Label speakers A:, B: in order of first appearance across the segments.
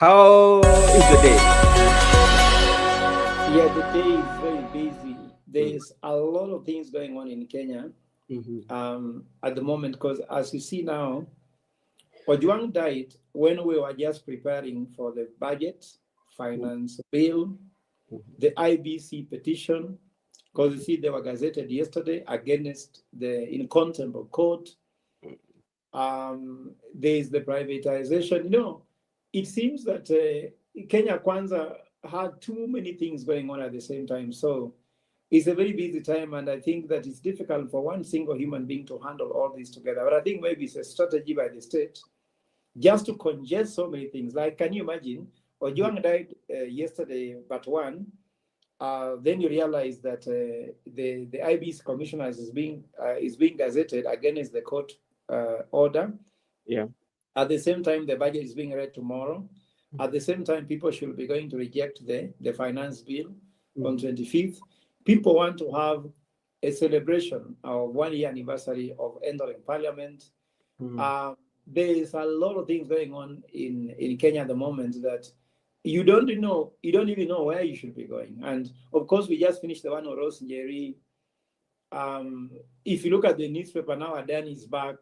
A: How is the day?
B: Yeah, the day is very busy. There's a lot of things going on in Kenya at the moment because, as you see now, Ojwang died when we were just preparing for the budget, finance bill, the IBC petition, because you see they were gazetted yesterday against the in contempt of court. There's the privatization. It seems that Kenya Kwanza had too many things going on at the same time. So it's a very busy time, and I think that it's difficult for one single human being to handle all this together. But I think maybe it's a strategy by the state just to congest so many things. Like, can you imagine? Ojwang died yesterday, but one. Then you realize that the IBC commissioners is being gazetted against the court order.
A: Yeah.
B: At the same time, the budget is being read tomorrow. At the same time, people should be going to reject the finance bill on 25th. People want to have a celebration of 1 year anniversary of entering parliament. There is a lot of things going on in Kenya at the moment that you don't even know where you should be going. And of course, we just finished the one of Rose Njeri. If you look at the newspaper now, Adani is back.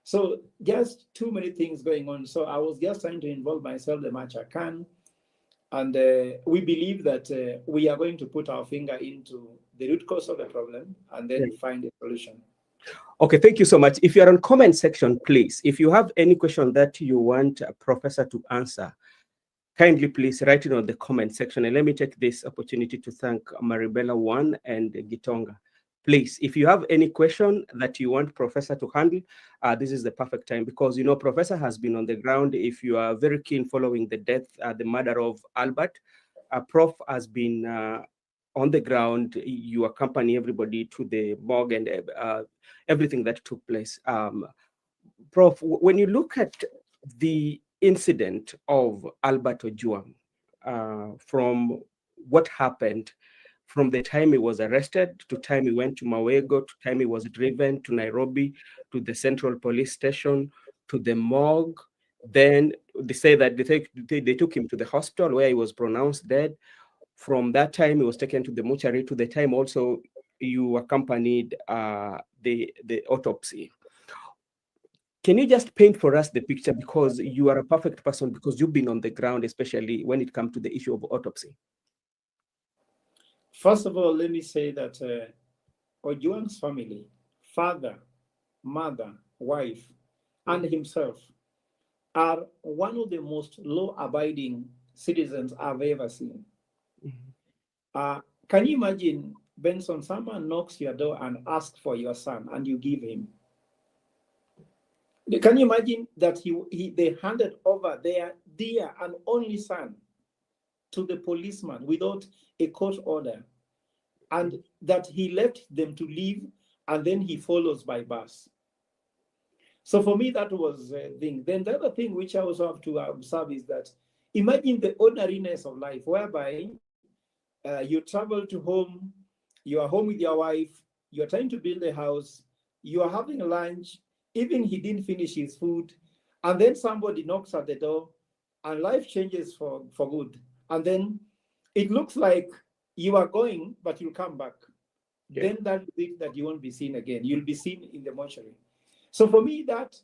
B: So just too many things going on. So I was just trying to involve myself the much I can. And we believe that we are going to put our finger into the root cause of the problem and then find a solution.
A: Okay, thank you so much. If you're on comment section, please, if you have any question that you want a professor to answer, kindly please write it on the comment section. And let me take this opportunity to thank Maribela One and Gitonga. Please, if you have any question that you want Professor to handle, this is the perfect time because, Professor has been on the ground. If you are very keen following the death, the murder of Albert, Prof has been on the ground. You accompany everybody to the morgue and everything that took place. Prof, when you look at the incident of Albert Ojwang, from what happened, from the time he was arrested to time he went to Mawego, to time he was driven to Nairobi, to the Central Police Station, to the morgue. Then they say that they took him to the hospital where he was pronounced dead. From that time, he was taken to the mortuary, to the time also you accompanied the autopsy. Can you just paint for us the picture, because you are a perfect person, because you've been on the ground, especially when it comes to the issue of autopsy?
B: First of all, let me say that Ojwang's family, father, mother, wife, and himself are one of the most law-abiding citizens I've ever seen. Can you imagine, Benson, someone knocks your door and asks for your son and you give him? Can you imagine that they handed over their dear and only son to the policeman without a court order, and that he left them to leave and then he follows by bus? So for me, that was the thing. Then the other thing which I also have to observe is that imagine the ordinariness of life, whereby you travel to home, you are home with your wife, you're trying to build a house, you are having lunch, even he didn't finish his food, and then somebody knocks at the door and life changes for good. And then it looks like you are going, but you'll come back. Yeah. Then that week that you won't be seen again, you'll be seen in the mortuary. So for me, that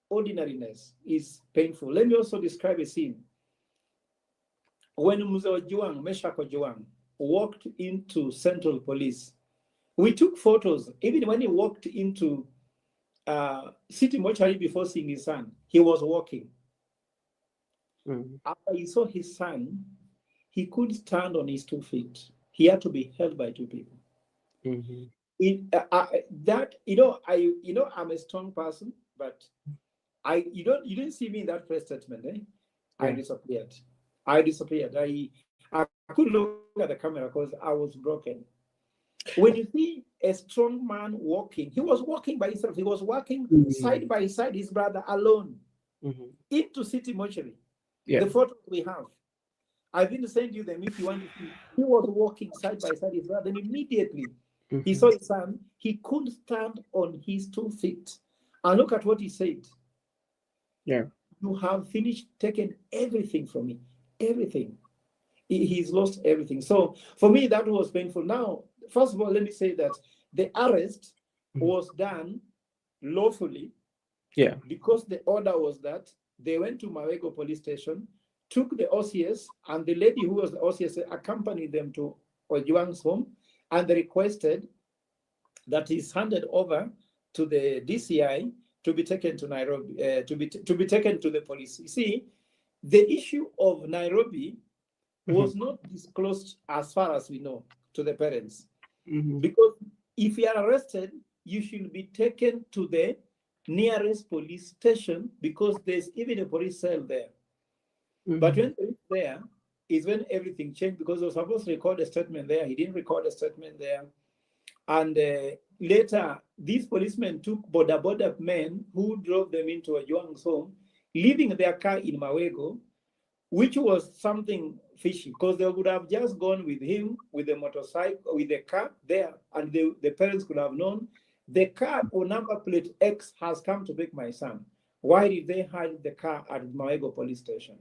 B: ordinariness is painful. Let me also describe a scene. When Meshach Ojwang walked into Central Police, we took photos. Even when he walked into City Mortuary before seeing his son, he was walking. After he saw his son, he couldn't stand on his 2 feet. He had to be held by 2 people. I'm a strong person, but you didn't see me in that press statement. I disappeared. I couldn't look at the camera because I was broken. When you see a strong man walking, he was walking by himself. He was walking side by side, his brother alone, into City Mortuary. Yeah. The photos we have, I didn't send you them if you want to see. He was walking side by side his brother, and immediately he saw his son. He couldn't stand on his 2 feet. And look at what he said.
A: Yeah.
B: You have finished, taken everything from me, everything. He's lost everything. So for me, that was painful. Now, first of all, let me say that the arrest was done lawfully.
A: Yeah.
B: Because the order was that they went to Mawego police station, took the OCS, and the lady who was the OCS accompanied them to Ojwang's home, and they requested that he's handed over to the DCI to be taken to Nairobi, to be taken to the police. You see, the issue of Nairobi was not disclosed, as far as we know, to the parents. Because if you are arrested, you should be taken to the nearest police station, because there's even a police cell there. But when it's there is when everything changed, because he was supposed to record a statement there. He didn't record a statement there. And later, these policemen took border men who drove them into Ojwang's home, leaving their car in Mawego, which was something fishy, because they would have just gone with him, with the motorcycle, with the car there, and the parents could have known the car or number plate X has come to pick my son. Why did they hide the car at Mawego police station?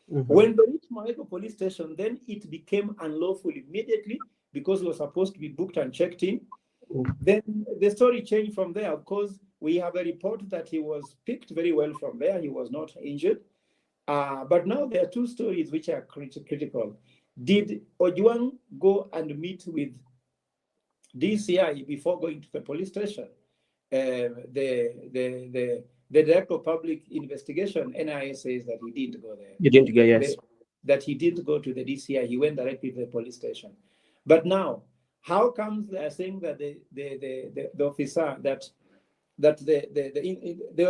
B: When they reached Mawego police station, then it became unlawful immediately, because it was supposed to be booked and checked in. Then the story changed from there, because we have a report that he was picked very well from there. He was not injured. But now there are two stories which are critical. Did Ojwang go and meet with DCI before going to the police station? The Director of Public Investigation, NIA, says that he didn't go there.
A: You didn't go, yes.
B: That he didn't go to the DCI. He went directly to the police station. But now, how comes they are saying that the officer there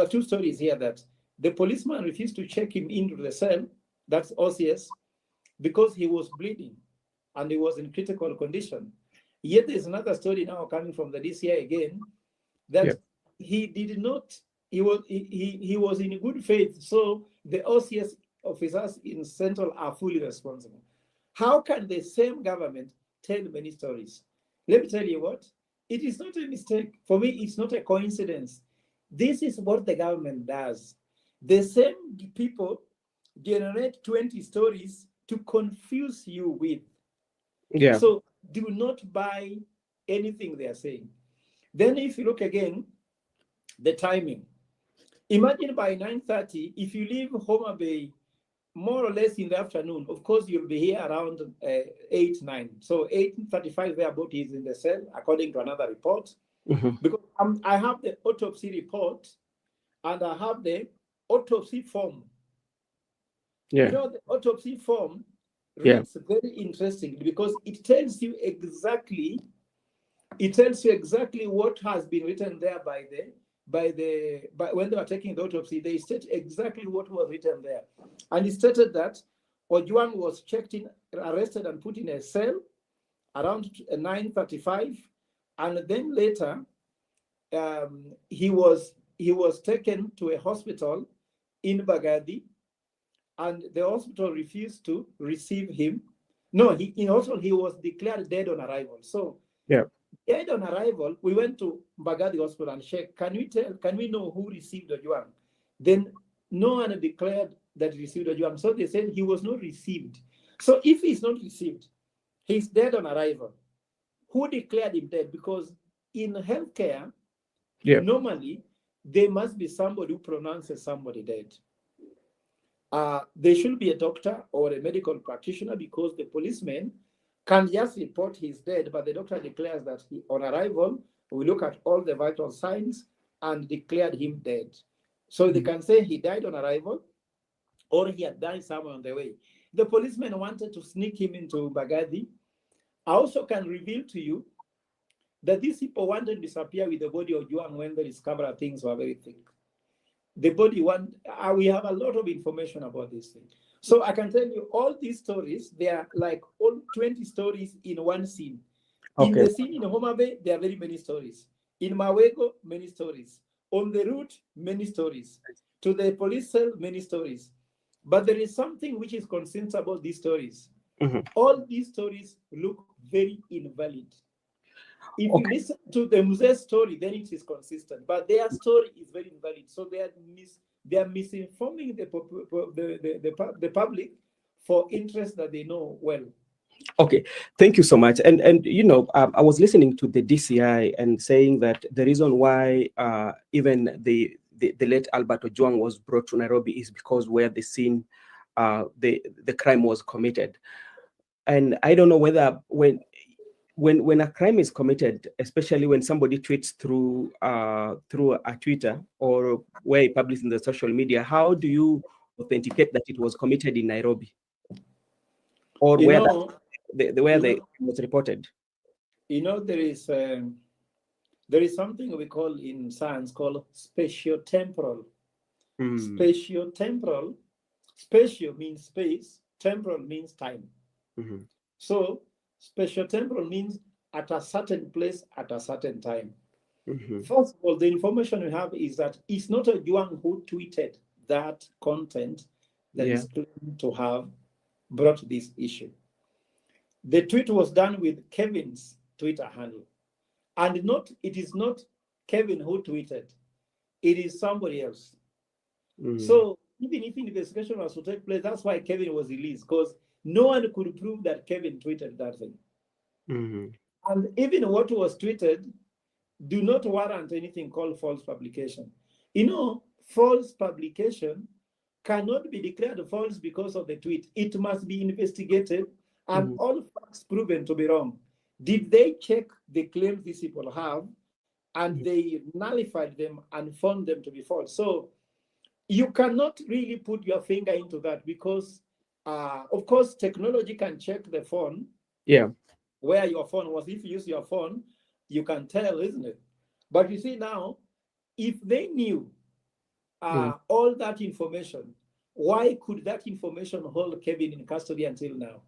B: are two stories here, that the policeman refused to check him into the cell, that's OCS, because he was bleeding and he was in critical condition. Yet there's another story now coming from the DCI again, that he did not, he was in good faith, so the OCS officers in Central are fully responsible. How can the same government tell many stories? Let me tell you what, it is not a mistake. For me, it's not a coincidence. This is what the government does. The same people generate 20 stories to confuse you with.
A: Yeah.
B: So do not buy anything they are saying. Then if you look again, the timing. Imagine by 9:30, if you leave Homa Bay more or less in the afternoon, of course, you'll be here around 8, 9. So 8:35 thereabout is in the cell, according to another report. Because I have the autopsy report and I have the autopsy form.
A: Yeah.
B: You know, the autopsy form reads very interesting, because it tells you exactly what has been written there when they were taking the autopsy. They state exactly what was written there. And it stated that Ojwang was checked in, arrested and put in a cell around 9:35. And then later, he was taken to a hospital in Baghdadi, and the hospital refused to receive him. No, he was declared dead on arrival. So dead on arrival, we went to Baghdadi hospital and checked, can we know who received Ojwang? Then no one declared that he received Ojwang. So they said he was not received. So if he's not received, he's dead on arrival. Who declared him dead? Because in healthcare, normally there must be somebody who pronounces somebody dead. There should be a doctor or a medical practitioner, because the policeman can just report he's dead, but the doctor declares that on arrival, we look at all the vital signs and declared him dead. So they can say he died on arrival, or he had died somewhere on the way. The policeman wanted to sneak him into Baghdadi. I also can reveal to you that these people wanted to disappear with the body of Ojwang when they discovered that things were very thick. The body we have a lot of information about this thing. So I can tell you all these stories, they are like all 20 stories in one scene. In the scene in Homa Bay, there are very many stories. In Mawego, many stories. On the route, many stories. To the police cell, many stories. But there is something which is consistent about these stories. All these stories look very invalid. If you listen to the Muze's story, then it is consistent. But their story is very invalid. So they are they are misinforming the public for interests that they know well.
A: Okay, thank you so much. And you know, I was listening to the DCI and saying that the reason why even the late Albert Ojwang was brought to Nairobi is because where the scene, the crime was committed. And I don't know whether when a crime is committed, especially when somebody tweets through a Twitter or where he publishes in the social media, how do you authenticate that it was committed in Nairobi or where it was reported?
B: You know, there is something we call in science called spatiotemporal. Spatiotemporal. Spatio means space. Temporal means time. So spatiotemporal means at a certain place at a certain time. First of all, the information we have is that it's not Ojwang who tweeted that content that is claimed to have brought this issue. The tweet was done with Kevin's Twitter handle. And it is not Kevin who tweeted. It is somebody else. So even if investigation was to take place, that's why Kevin was released, because no one could prove that Kevin tweeted that thing. And even what was tweeted do not warrant anything called false publication. You know, false publication cannot be declared false because of the tweet. It must be investigated and all facts proven to be wrong. Did they check the claims these people have and they nullified them and found them to be false? So you cannot really put your finger into that because, of course, technology can check the phone. Where your phone was. If you use your phone, you can tell, isn't it? But you see now, if they knew all that information, why could that information hold Kevin in custody until now?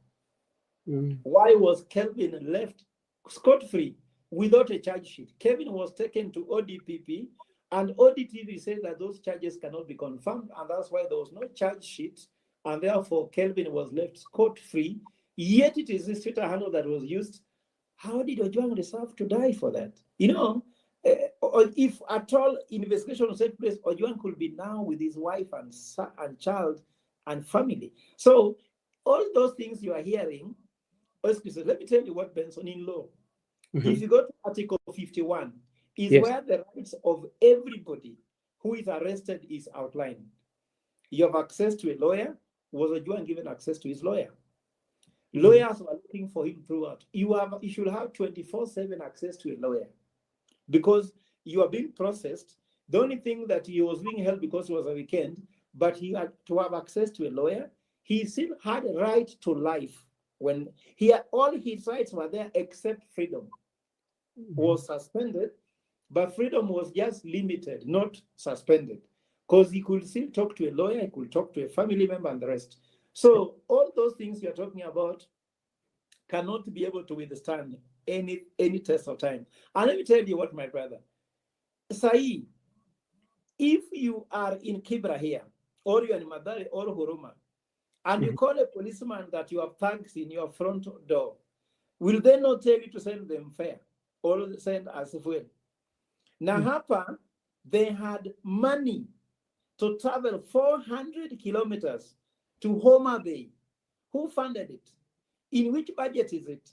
B: Why was Kevin left scot-free without a charge sheet? Kevin was taken to ODPP, and ODTV said that those charges cannot be confirmed, and that's why there was no charge sheet, and therefore Kelvin was left scot-free. Yet it is this Twitter handle that was used. How did Ojwang deserve to die for that? You know, if at all investigation will take place, Ojwang could be now with his wife and child and family. So all those things you are hearing, excuse me, let me tell you what Benson in law. If you go to Article 51, is where the rights of everybody who is arrested is outlined. You have access to a lawyer. Was Ojwang given access to his lawyer? Lawyers were looking for him throughout. You should have 24/7 access to a lawyer because you are being processed. The only thing that he was being held because it was a weekend, but he had to have access to a lawyer. He still had a right to life when all his rights were there except freedom was suspended, but freedom was just limited, not suspended, because he could still talk to a lawyer, he could talk to a family member and the rest. So all those things you're talking about cannot be able to withstand any test of time. And let me tell you what, my brother, Sai, if you are in Kibra here, or you're in Madari or Huruma, and you call a policeman that you have thugs in your front door, will they not tell you to send them fare or send as fuel? Now, Hapa, they had money to travel 400 kilometers to Homa Bay. Who funded it? In which budget is it?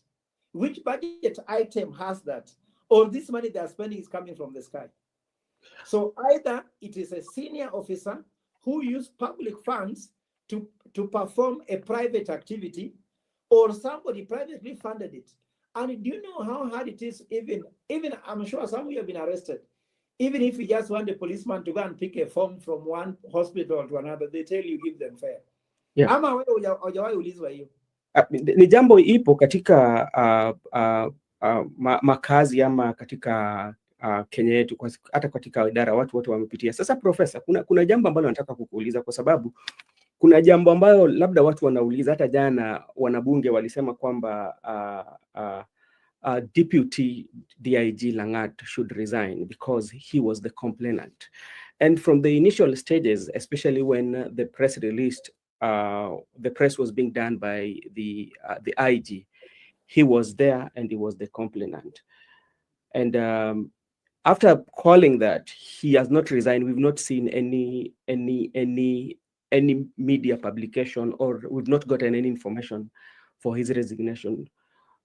B: Which budget item has that? Or this money they are spending is coming from the sky? So either it is a senior officer who used public funds to perform a private activity, or somebody privately funded it. And do you know how hard it is? Even I'm sure some of you have been arrested. Even if you just want a policeman to go and pick a form from one hospital to another, they tell you give them fare. Ama wewe hujawahi ulizwa hiyo?
A: Ni jambo ipo katika makazi ama katika Kenya yetu, hata katika idara watu wote wamepitia. Sasa Profesa, kuna jambo ambalo nataka kukuuliza, kwa sababu kuna jambo ambalo labda watu wanauliza. Hata jana wanabunge walisema kwamba Deputy DIG Langat should resign because he was the complainant. And from the initial stages, especially when the press released, the press was being done by the IG, he was there and he was the complainant. And after calling that, he has not resigned. We've not seen any media publication, or we've not gotten any information for his resignation.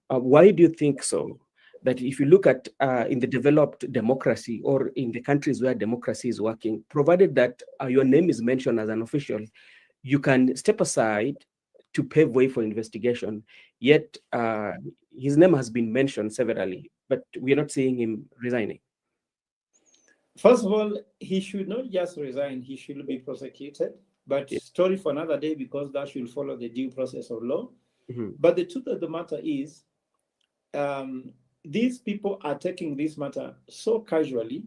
A: Why do you think so? That if you look at in the developed democracy, or in the countries where democracy is working, provided that your name is mentioned as an official, you can step aside to pave way for investigation. Yet his name has been mentioned severally, but we're not seeing him resigning.
B: First of all, he should not just resign, he should be prosecuted. But story for another day, because that should follow the due process of law.
A: Mm-hmm.
B: But the truth of the matter is, these people are taking this matter so casually,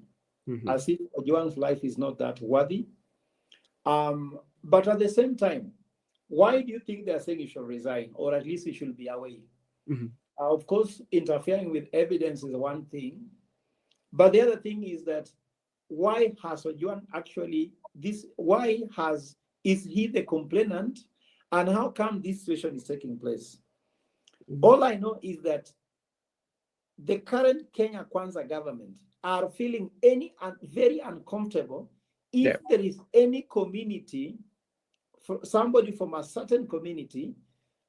A: Mm-hmm.
B: as if Ojwang's life is not that worthy. But at the same time, why do you think they're saying he should resign, or at least he should be away?
A: Mm-hmm.
B: Of course, interfering with evidence is one thing, but the other thing is that why has Ojwang actually this? Is he the complainant, and how come this situation is taking place? Mm-hmm. All I know is that the current Kenya Kwanza government are feeling very uncomfortable if there is any community, somebody from a certain community,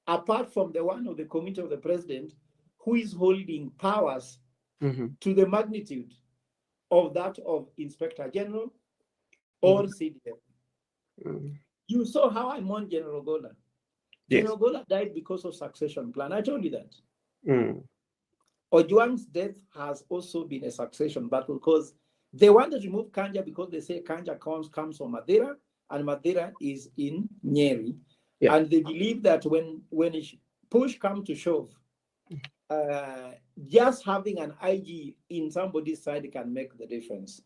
B: apart from the one of the community of the president, who is holding powers
A: mm-hmm.
B: to the magnitude of that of Inspector General or CDF. Mm-hmm. You saw how I mourned General Gola. Yes. General Gola died because of succession plan. I told you that. Mm. Ojwang's death has also been a succession battle, because they wanted to remove Kanja because they say Kanja comes from Madeira, and Madeira is in Nyeri. Yeah. And they believe that when push comes to shove, just having an IG in somebody's side can make the difference.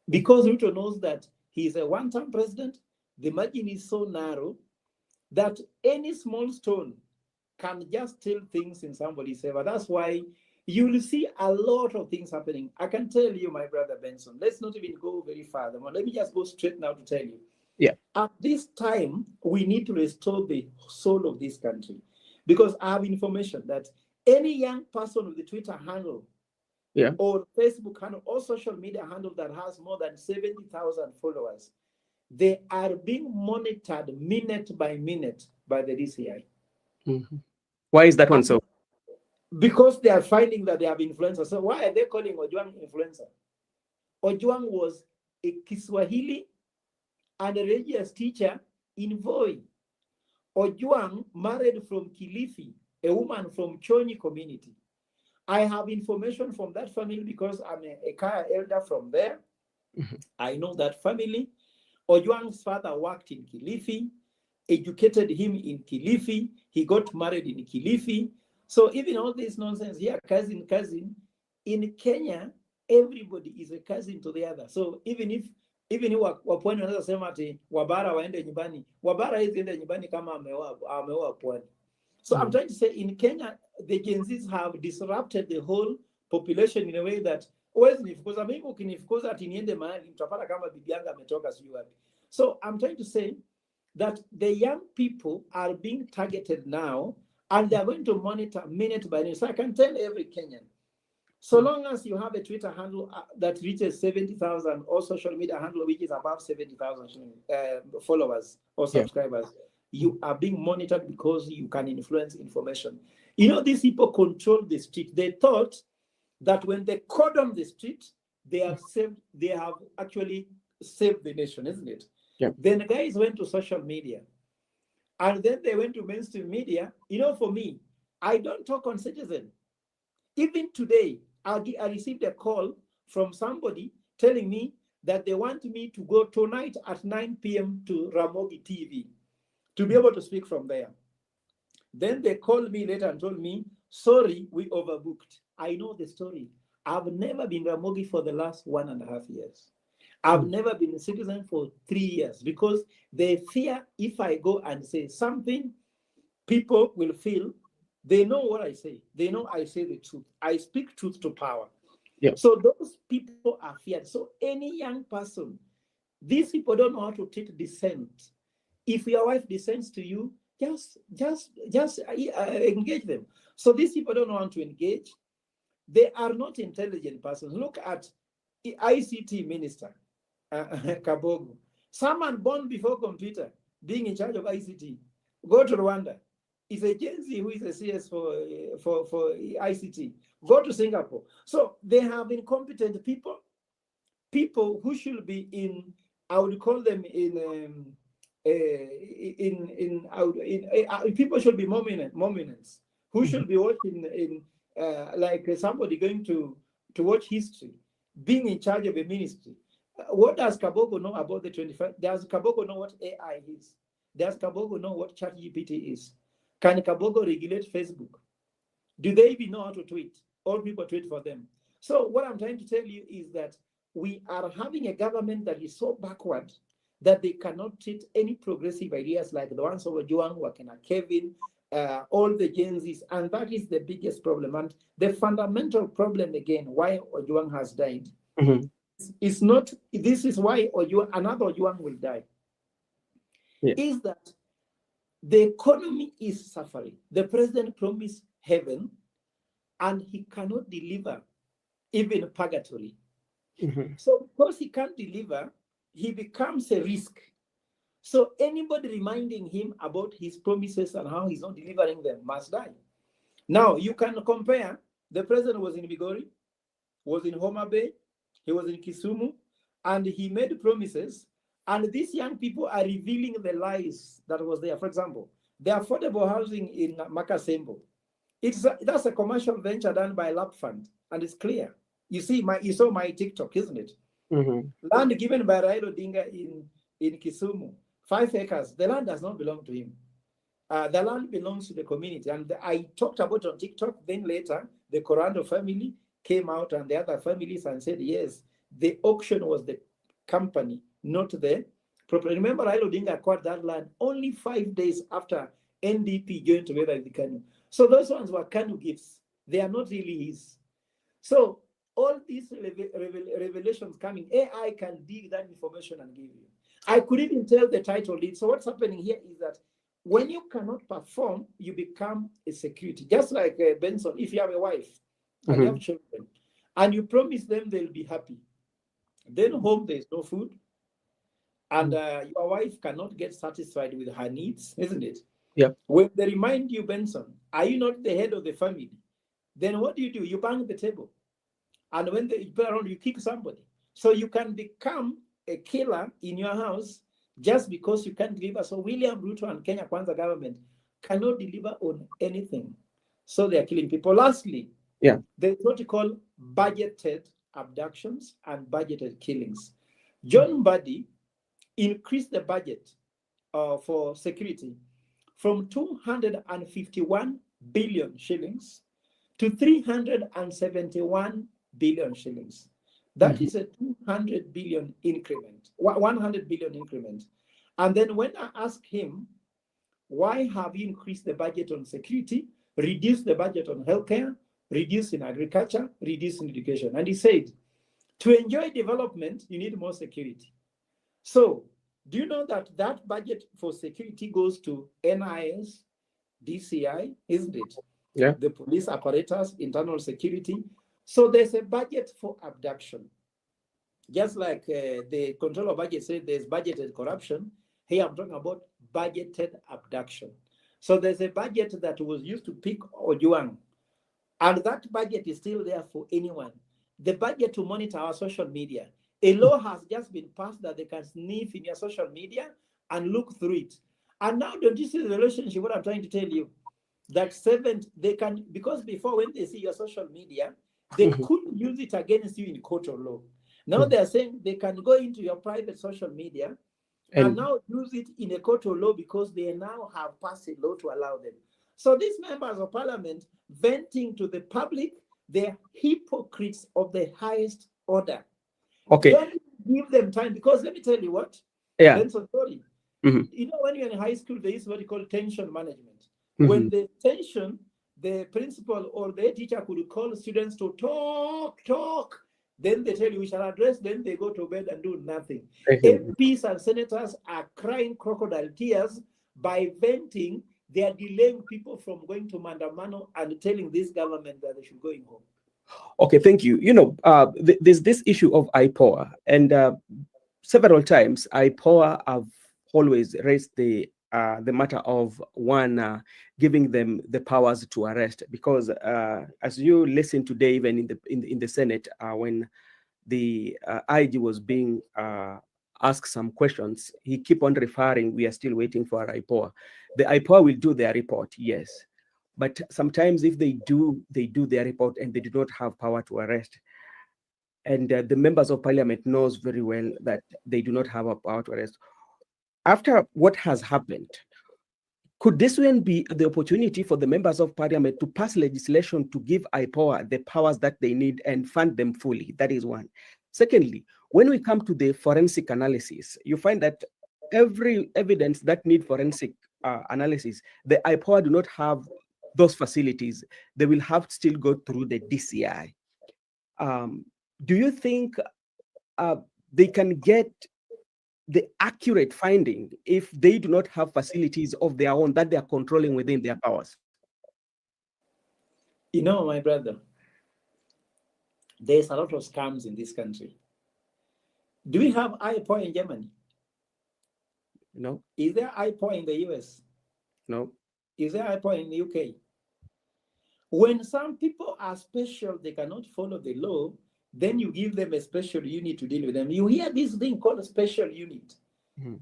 B: Because Ruto knows that he's a one-term president, the margin is so narrow that any small stone can just steal things in somebody's favor. That's why you will see a lot of things happening. I can tell you, my brother Benson, let's not even go very far. Let me just go straight now to tell you. Yeah. At this time, we need to restore the soul of this country, because I have information that any young person with the Twitter handle, or Facebook handle, or social media handle that has more than 70,000 followers, they are being monitored minute by minute by the DCI.
A: Mm-hmm. Why is that one so?
B: Because they are finding that they have influencers. So why are they calling Ojwang influencer? Ojwang was a Kiswahili and a religious teacher in Voi. Ojwang married from Kilifi, a woman from Chonyi community. I have information from that family because I'm a Kaya elder from there. Mm-hmm. I know that family. Ojwang's father worked in Kilifi, educated him in Kilifi. He got married in Kilifi. So even all this nonsense here, cousin, in Kenya, everybody is a cousin to the other. So even Wapwani wanaweza sema ati Wabara waende nyumbani, Wabara hizi ende nyumbani kama ameoa Pwani. So I'm trying to say, in Kenya, the Gen Zs have disrupted the whole population in a way that so I'm trying to say that the young people are being targeted now, and they're going to monitor minute by minute. So I can tell every Kenyan, so long as you have a Twitter handle that reaches 70,000, or social media handle which is above 70,000 followers or subscribers, you are being monitored because you can influence information. You know, these people control the street. They thought that when they cordon the street, they have actually saved the nation, isn't it? Yeah. Then the guys went to social media, and then they went to mainstream media. You know, for me, I don't talk on Citizen. Even today, I received a call from somebody telling me that they want me to go tonight at 9 p.m. to Ramogi TV to be able to speak from there. Then they called me later and told me, sorry, we overbooked. I know the story. I've never been Ramogi for the last 1.5 years. I've never been a citizen for 3 years, because they fear if I go and say something, people will feel. They know what I say. They know I say the truth. I speak truth to power. Yeah. So those people are feared. So any young person, these people don't know how to take dissent. If your wife dissents to you, just engage them. So these people don't know how to engage. They are not intelligent persons. Look at ICT minister, Kabogo, someone born before computer, being in charge of ICT, go to Rwanda. Is a Gen Z who is a CS for ICT. Go to Singapore. So they have incompetent people who should be in, I would call them people should be monuments who should be watching in like somebody going to watch history, being in charge of a ministry. What does Kabogo know about the 25? Does Kabogo know what AI is? Does Kabogo know what ChatGPT is? Can Kabogo regulate Facebook? Do they even know how to tweet? All people tweet for them. So what I'm trying to tell you is that we are having a government that is so backward that they cannot treat any progressive ideas like the ones of Ojwang, Wakena Kevin, all the Gen Zs, and that is the biggest problem. And the fundamental problem, again, why Ojwang has died, is not, this is why another Ojwang will die, is that the economy is suffering. The president promised heaven, and he cannot deliver even purgatory. So because he can't deliver, he becomes a risk. So anybody reminding him about his promises and how he's not delivering them must die. Now, you can compare, the president was in Migori, was in Homa Bay, he was in Kisumu, and he made promises, and these young people are revealing the lies that was there. For example, the affordable housing in Makasembo, that's a commercial venture done by Lap Fund, and it's clear. You saw my TikTok, isn't it? Land given by Raila Odinga in Kisumu, 5 acres. The land does not belong to him. The land belongs to the community. And I talked about it on TikTok. Then later, the Corando family came out and the other families and said, yes, the auction was the company, not the property. Remember, Raila Odinga acquired that land only 5 days after NDP joined together with the KANU. So those ones were KANU gifts. They are not really his. So all these revelations coming, AI can dig that information and give you. I could even tell the title lead. So what's happening here is that when you cannot perform, you become a security. Just like Benson, if you have a wife and you have children, and you promise them they'll be happy, then home there's no food, and your wife cannot get satisfied with her needs, isn't it?
A: Yeah.
B: When they remind you, Benson, are you not the head of the family? Then what do? You bang the table. And when they put around, you kick somebody. So you can become a killer in your house just because you can't deliver. So William Ruto and Kenya Kwanza government cannot deliver on anything. So they are killing people. Lastly, there's what you call budgeted abductions and budgeted killings. John Mbadi increased the budget for security from 251 billion shillings to 371 billion shillings. That is a 200 billion increment, 100 billion increment. And then when I asked him, why have you increased the budget on security, reduced the budget on healthcare, reduced in agriculture, reduced in education? And he said, to enjoy development, you need more security. So do you know that that budget for security goes to NIS, DCI, isn't it?
A: Yeah.
B: The police apparatus, internal security. So there's a budget for abduction. Just like the controller budget said there's budgeted corruption, here I'm talking about budgeted abduction. So there's a budget that was used to pick Ojwang, and that budget is still there for anyone. The budget to monitor our social media. A law has just been passed that they can sniff in your social media and look through it. And now, don't you see the relationship? What I'm trying to tell you, that they can, because before when they see your social media, they couldn't use it against you in court or law. Now they're saying they can go into your private social media and now use it in a court of law because they now have passed a law to allow them. So these members of parliament venting to the public, they're hypocrites of the highest order.
A: Okay.
B: Don't give them time, because let me tell you what.
A: Yeah.
B: Benson, sorry. You know, when you're in high school, there is what you call tension management. When the tension, the principal or the teacher could call students to talk. Then they tell you we shall address, then they go to bed and do nothing. MPs and senators are crying crocodile tears by venting. They are delaying people from going to Mandamano and telling this government that they should go in home.
A: Okay, thank you. There's this issue of IPOA, and several times IPOA have always raised the matter of one giving them the powers to arrest, because as you listen today, even in the Senate, when the IG was being asked some questions, he keep on referring, we are still waiting for IPOA. The IPOA will do their report, yes. But sometimes if they do their report and they do not have power to arrest, and the members of parliament knows very well that they do not have a power to arrest. After what has happened, could this one be the opportunity for the members of parliament to pass legislation to give IPOA the powers that they need and fund them fully? That is one. Secondly, when we come to the forensic analysis, you find that every evidence that need forensic analysis, the IPOA do not have those facilities. They will have to still go through the DCI. Do you think they can get the accurate finding if they do not have facilities of their own that they are controlling within their powers?
B: You know, my brother, there's a lot of scams in this country. Do we have IPOA in Germany?
A: No.
B: Is there IPOA in the US?
A: No.
B: Is there IPOA in the UK? When some people are special, they cannot follow the law, then you give them a special unit to deal with them. You hear this thing called a special unit.
A: Mm-hmm.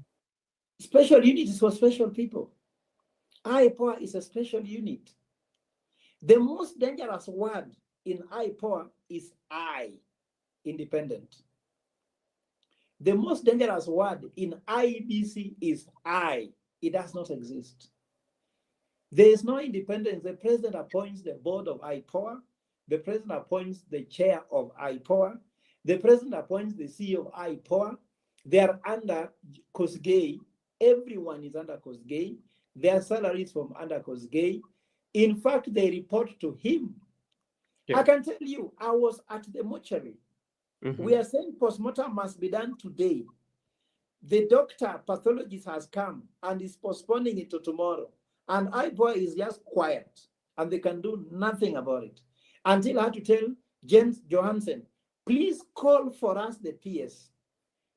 B: Special unit is for special people. IPOA is a special unit. The most dangerous word in IPOA is I, independent. The most dangerous word in IBC is I. It does not exist. There is no independence. The president appoints the board of IPOA. The president appoints the chair of IPOA. The president appoints the CEO of IPOA. They are under COSGAY. Everyone is under COSGAY. Their salaries from under COSGAY. In fact, they report to him. Yeah. I can tell you, I was at the mortuary. Mm-hmm. We are saying postmortem must be done today. The doctor, pathologist has come and is postponing it to tomorrow. And IPOA is just quiet and they can do nothing about it. Until I had to tell James Johansson, please call for us the PS.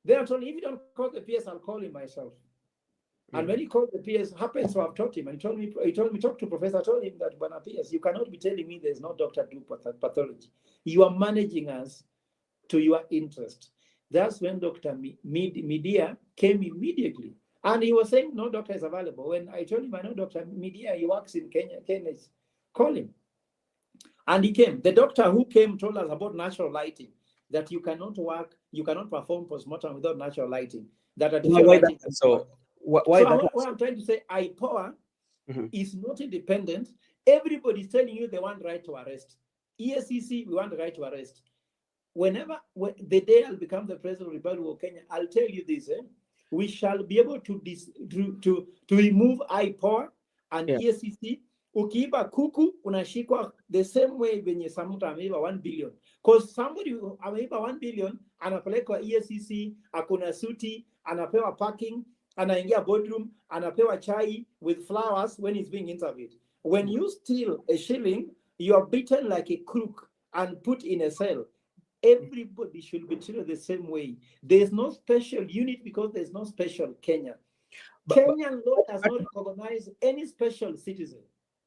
B: They are told, if you don't call the PS, I'll call him myself. Mm-hmm. And when he called the PS, happens to have taught him, and he told me, talk to Professor, I told him that, Bwana PS, you cannot be telling me there's no doctor do pathology. You are managing us to your interest. That's when Dr. Media came immediately. And he was saying, no doctor is available. When I told him, I know Dr. Media, he works in Kenya, call him. And he came. The doctor who came told us about natural lighting, that you cannot work, you cannot perform postmortem without natural lighting. That artificial lighting. What I'm trying to say, IPOA is not independent. Everybody's telling you they want the right to arrest. ESCC, we want the right to arrest. Whenever the day I'll become the president of the Republic of Kenya, I'll tell you this, we shall be able to remove IPOA and ESCC. Ukiiba kuku, unashikwa the same way venye samuta ameiba 1 billion. Because somebody ameiba 1 billion, anapelekwa ESCC, akuna suti, anapewa parking, anaingia boardroom, anapewa chai with flowers when he's being interviewed. When you steal a shilling, you are beaten like a crook and put in a cell. Everybody should be treated the same way. There's no special unit because there's no special Kenya. Kenyan law does not recognize any special citizen.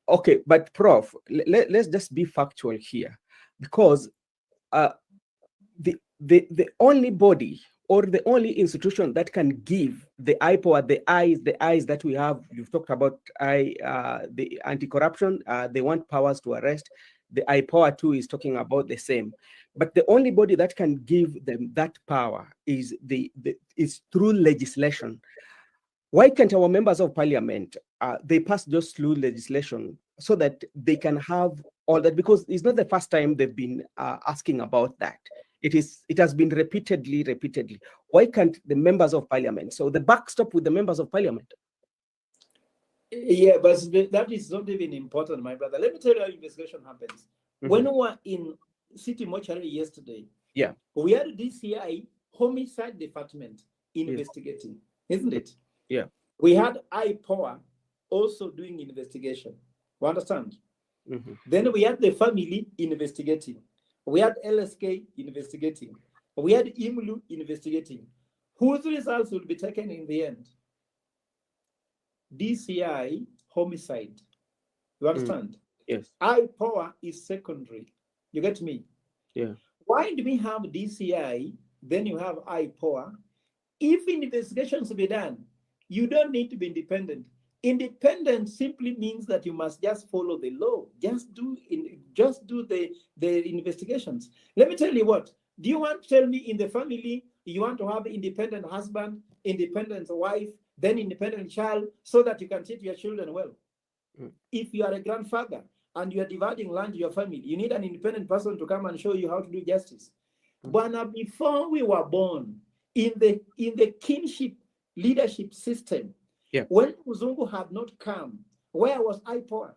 A: Okay, but Prof, let's just be factual here, because the only body or the only institution that can give the IPOA the eyes that we have, you've talked about the anti-corruption, they want powers to arrest. The IPOA too is talking about the same, but the only body that can give them that power is is through legislation. Why can't our members of parliament they pass just through legislation so that they can have all that? Because it's not the first time they've been asking about that. It has been repeatedly. Why can't the members of parliament? So the backstop with the members of parliament.
B: Yeah, but that is not even important, my brother. Let me tell you how investigation happens. Mm-hmm. When we were in City Mortuary yesterday, we had DCI homicide department investigating, isn't it?
A: Yeah.
B: We had IPOA also doing investigation. You understand? Mm-hmm. Then we had the family investigating. We had LSK investigating. We had IMLU investigating. Whose results will be taken in the end? DCI homicide. You understand?
A: Yes.
B: IPOA is secondary. You get me?
A: Yeah.
B: Why do we have DCI? Then you have IPOA. If investigations be done, you don't need to be independent. Independent simply means that you must just follow the law. Just do the investigations. Let me tell you what. Do you want to tell me in the family you want to have independent husband, independent wife, then independent child, so that you can treat your children well? If you are a grandfather and you are dividing land to your family, you need an independent person to come and show you how to do justice. But before we were born, in the kinship leadership system, when Muzungu had not come, where was IPOA?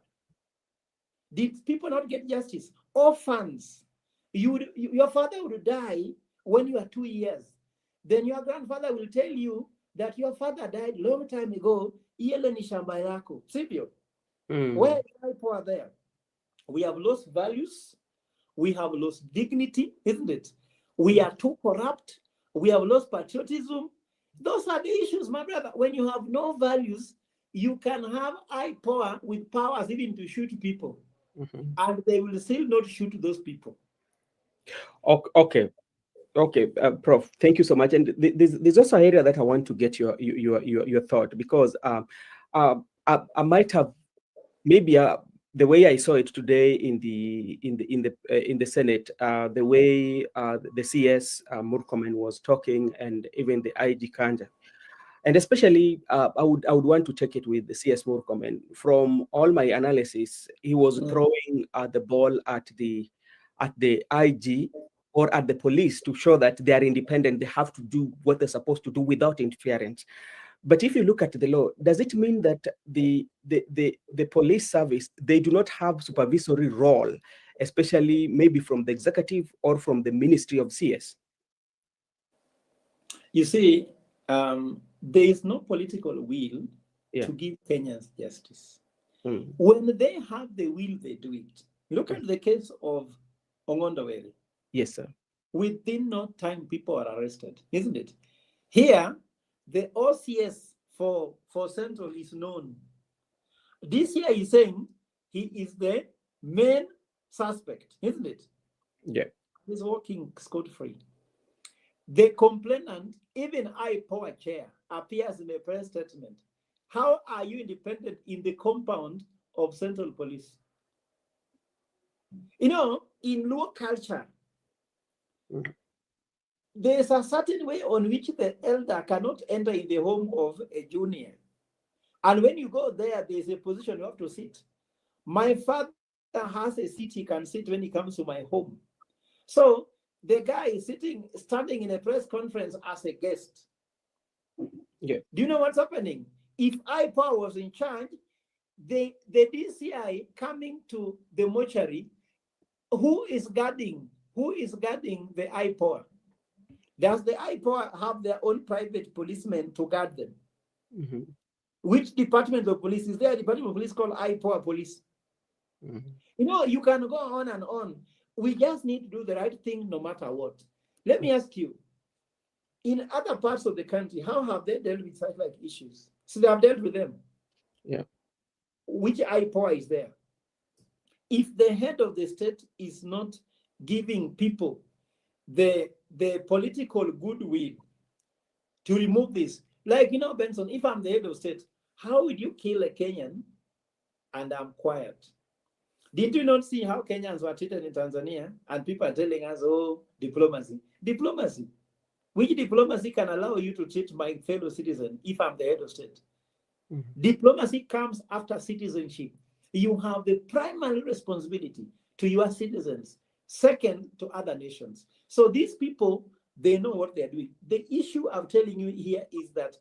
B: Did people not get justice? Orphans. Your father would die when you are 2 years. Then your grandfather will tell you that your father died long time ago. Ile ni shamba yako. Sivyo? Where is IPOA there? We have lost values. We have lost dignity, isn't it? We are too corrupt. We have lost patriotism. Those are the issues, my brother. When you have no values, you can have IPOA with powers even to shoot people. And they will still not shoot those people.
A: Okay, Prof. Thank you so much. And there's also an area that I want to get your thought, because I might have maybe the way I saw it today in the Senate, the way the CS Murkomen was talking, and even the IG Kanja. And especially, I would want to take it with the CS Murkomen. From all my analysis, he was throwing the ball at the IG or at the police to show that they are independent. They have to do what they're supposed to do without interference. But if you look at the law, does it mean that the police service, they do not have supervisory role, especially maybe from the executive or from the Ministry of CS?
B: You see, there is no political will to give Kenyans justice. When they have the will, they do it. Look at the case of Ongondawere.
A: Yes, sir.
B: Within no time, people are arrested, isn't it? Here, the OCS for Central is known. This year is saying he is the main suspect, isn't it?
A: Yeah.
B: He's walking scot-free. The complainant, even IPOA chair, appears in a press statement. How are you independent in the compound of Central Police? You know, in Luo culture, there's a certain way on which the elder cannot enter in the home of a junior. And when you go there, there's a position you have to sit. My father has a seat he can sit when he comes to my home. So the guy is standing in a press conference as a guest.
A: Yeah.
B: Do you know what's happening? If IPOA was in charge, the DCI coming to the mortuary, who is guarding the IPOA? Does the IPOA have their own private policemen to guard them? Which department of police? Is there a department of police called IPOA police? You know, you can go on and on. We just need to do the right thing no matter what. Let me ask you, in other parts of the country, how have they dealt with such like issues? So they have dealt with them.
A: Yeah.
B: Which IPOA is there? If the head of the state is not giving people the political goodwill to remove this, like, you know, Benson, if I'm the head of state, how would you kill a Kenyan and I'm quiet? Did you not see how Kenyans were treated in Tanzania? And people are telling us, oh, diplomacy. Diplomacy. Which diplomacy can allow you to treat my fellow citizen if I'm the head of state? Diplomacy comes after citizenship. You have the primary responsibility to your citizens, second to other nations. So these people, they know what they're doing. The issue I'm telling you here is that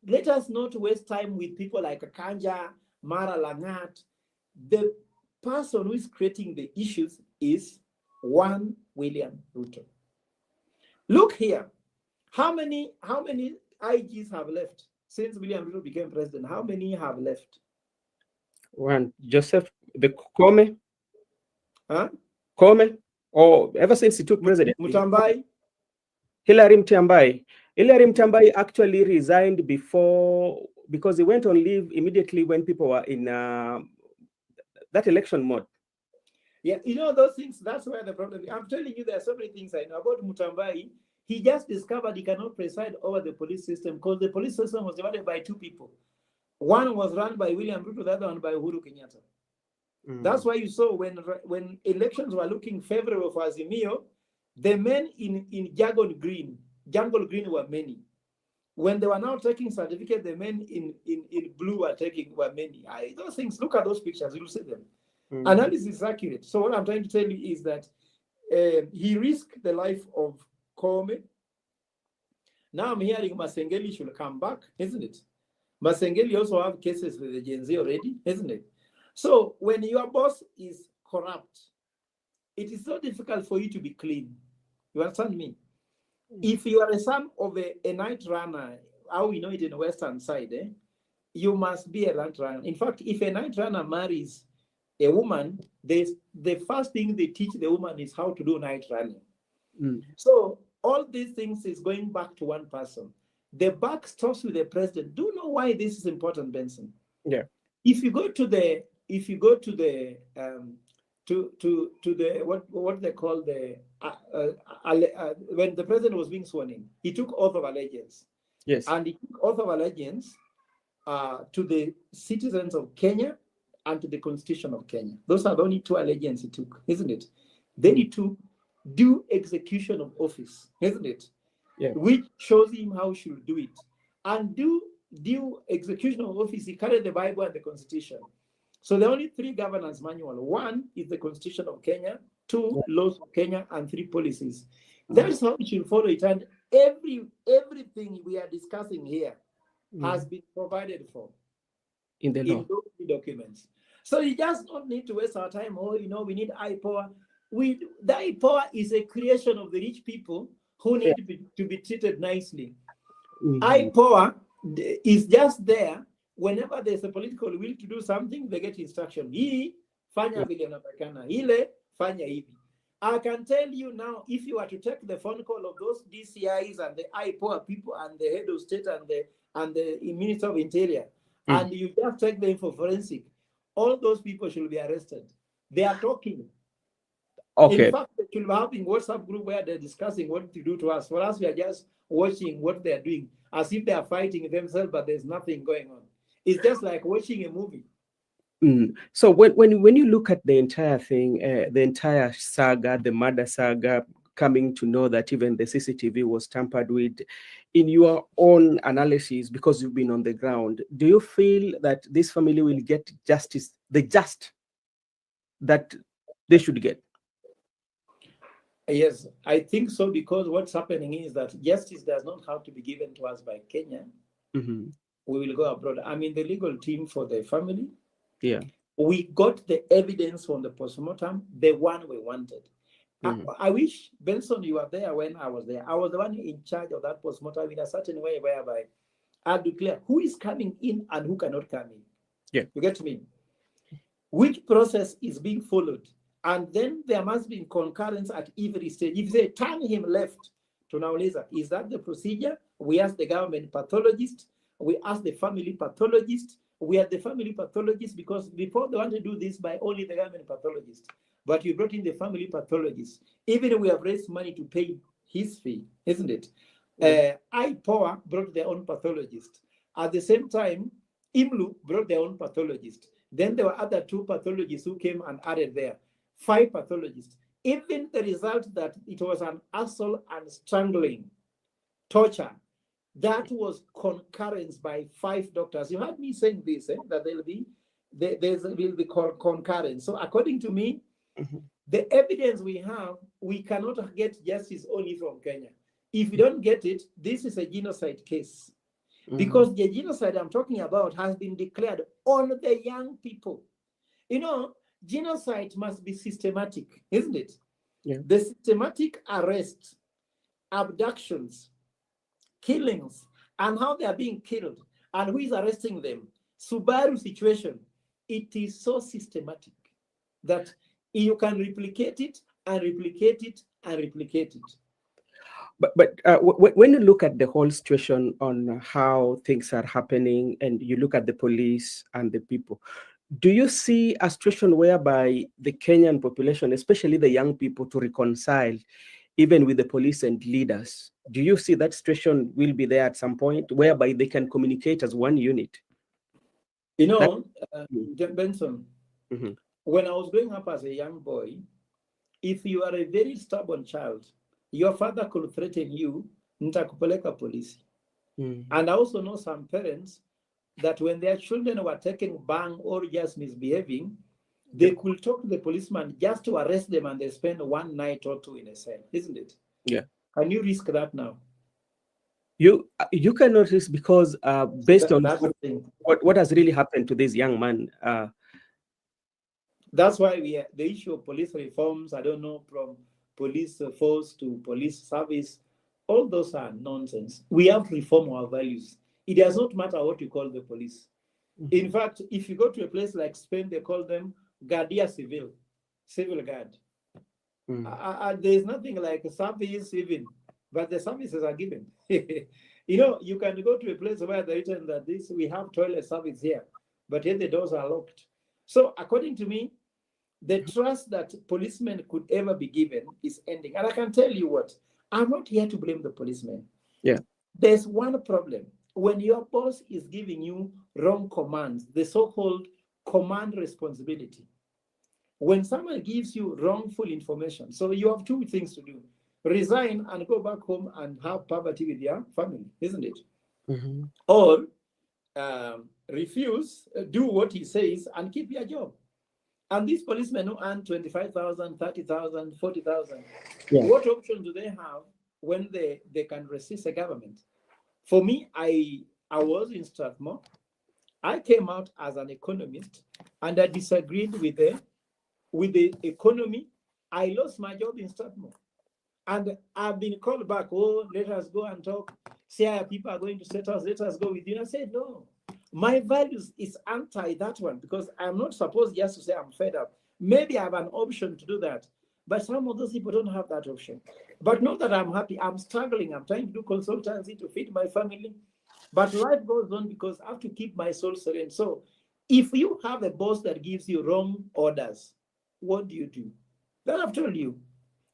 B: let us not waste time with people like Kanja, Mara Langat. The person who is creating the issues is one William Ruto. Look here. How many IGs have left since William Ruto became president? How many have left?
A: One, Joseph, the Kome.
B: Huh?
A: Kome. or ever since he took presidency.
B: Mutambai.
A: Hilary Mutambai. Hilary Mutambai actually resigned because he went on leave immediately when people were in that election mode.
B: Yeah, you know those things, that's where the problem is. I'm telling you, there are so many things I know about Mutambai. He just discovered he cannot preside over the police system because the police system was divided by two people. One was run by William Ruto, the other one by Uhuru Kenyatta. That's why you saw when elections were looking favorable for Azimio, the men in Jungle Green were many. When they were now taking certificate, the men in blue were many. Those things, look at those pictures, you'll see them. Analysis is accurate. So what I'm trying to tell you is that he risked the life of Kome. Now I'm hearing Masengeli should come back, isn't it? Masengeli also have cases with the Gen Z already, isn't it? So when your boss is corrupt, it is so difficult for you to be clean. You understand me? If you are a son of a night runner, how we know it in the western side, you must be a night runner. In fact, if a night runner marries a woman, the first thing they teach the woman is how to do night running. So all these things is going back to one person. The buck stops with the president. Do you know why this is important, Benson?
A: Yeah.
B: If you go to the what they call the when the president was being sworn in, he took oath of allegiance.
A: Yes.
B: And he took oath of allegiance to the citizens of Kenya and to the Constitution of Kenya. Those are the only two allegiance he took, isn't it? Then he took due execution of office, isn't it?
A: Yeah.
B: Which shows him how he should do it. And due execution of office, he carried the Bible and the Constitution. So the only three governance manual. One is the Constitution of Kenya, two laws of Kenya, and three policies. That's how we should follow it. And everything we are discussing here has been provided for
A: in the law,
B: in those three documents. So you just don't need to waste our time. Oh, we need IPOA. The IPOA is a creation of the rich people who need to be treated nicely. IPOA is just there. Whenever there's a political will to do something, they get instruction. Fanya vile unatakana, ile fanya hivi. I can tell you now, if you are to take the phone call of those DCIs and the IPOA people and the head of state and the Minister of Interior, and you just take them for forensic, all those people should be arrested. They are talking.
A: Okay.
B: In fact, they should be having WhatsApp group where they're discussing what to do to us. For us, we are just watching what they're doing, as if they are fighting themselves, but there's nothing going on. It's just like watching a movie.
A: So when you look at the entire thing, the entire saga, the murder saga, coming to know that even the CCTV was tampered with, in your own analysis, because you've been on the ground, do you feel that this family will get justice, the just that they should get?
B: Yes, I think so, because what's happening is that justice does not have to be given to us by Kenya. We will go abroad. I'm in the legal team for the family.
A: Yeah.
B: We got the evidence from the postmortem, the one we wanted. I wish, Benson, you were there when I was there. I was the one in charge of that postmortem in a certain way whereby I declare who is coming in and who cannot come in.
A: Yeah.
B: You get me? Which process is being followed? And then there must be concurrence at every stage. If they turn him left to Nauliza, is that the procedure? We ask the government pathologist. We ask the family pathologist. We are the family pathologist because before they want to do this by only the government pathologist. But you brought in the family pathologist. Even we have raised money to pay his fee, isn't it? IPOA brought their own pathologist. At the same time, IMLU brought their own pathologist. Then there were other two pathologists who came and added there. 5 pathologists. Even the result that it was an assault and strangling, torture, that was concurrence by 5 doctors. You heard me saying this, that there will be concurrence. So according to me, the evidence we have, we cannot get justice only from Kenya. If you don't get it, this is a genocide case. Because the genocide I'm talking about has been declared on the young people. You know, genocide must be systematic, isn't it?
A: Yeah.
B: The systematic arrests, abductions, killings, and how they are being killed, and who is arresting them. Subaru situation, it is so systematic that you can replicate it and replicate it and replicate it.
A: But when you look at the whole situation on how things are happening, and you look at the police and the people, do you see a situation whereby the Kenyan population, especially the young people, to reconcile even with the police and leaders? Do you see that situation will be there at some point whereby they can communicate as one unit?
B: You know, Benson,
A: Mm-hmm.
B: when I was growing up as a young boy, if you are a very stubborn child, your father could threaten you, nitakupeleka polisi.
A: Mm.
B: And I also know some parents that when their children were taking bang or just misbehaving, they could talk to the policeman just to arrest them, and they spend one night or two in a cell, isn't it?
A: Yeah.
B: Can you risk that now?
A: You cannot risk, because based on what has really happened to this young man.
B: That's why the issue of police reforms, I don't know, from police force to police service, all those are nonsense. We have to reform our values. It does not matter what you call the police. Mm-hmm. In fact, if you go to a place like Spain, they call them Guardia Civil, civil guard. There's nothing like a service even, but the services are given. You know, you can go to a place where they're written that we have toilet service here, but yet the doors are locked. So according to me, the trust that policemen could ever be given is ending. And I can tell you what, I'm not here to blame the policemen.
A: Yeah.
B: There's one problem. When your boss is giving you wrong commands, the so-called command responsibility, when someone gives you wrongful information, so you have two things to do: resign and go back home and have poverty with your family, isn't it? Mm-hmm. Or refuse, do what he says, and keep your job. And these policemen who earn 25,000, 30,000, 40,000, what option do they have when they can resist the government? For me, I was in Strathmore. I came out as an economist, and I disagreed with the economy. I lost my job in Strathmore. And I've been called back, oh, let us go and talk. See how people are going to set us, let us go with you. And I said, no, my values is anti that one, because I'm not supposed just to say I'm fed up. Maybe I have an option to do that. But some of those people don't have that option. But not that I'm happy, I'm struggling. I'm trying to do consultancy to feed my family. But life goes on because I have to keep my soul serene. So if you have a boss that gives you wrong orders, what do you do? That I've told you.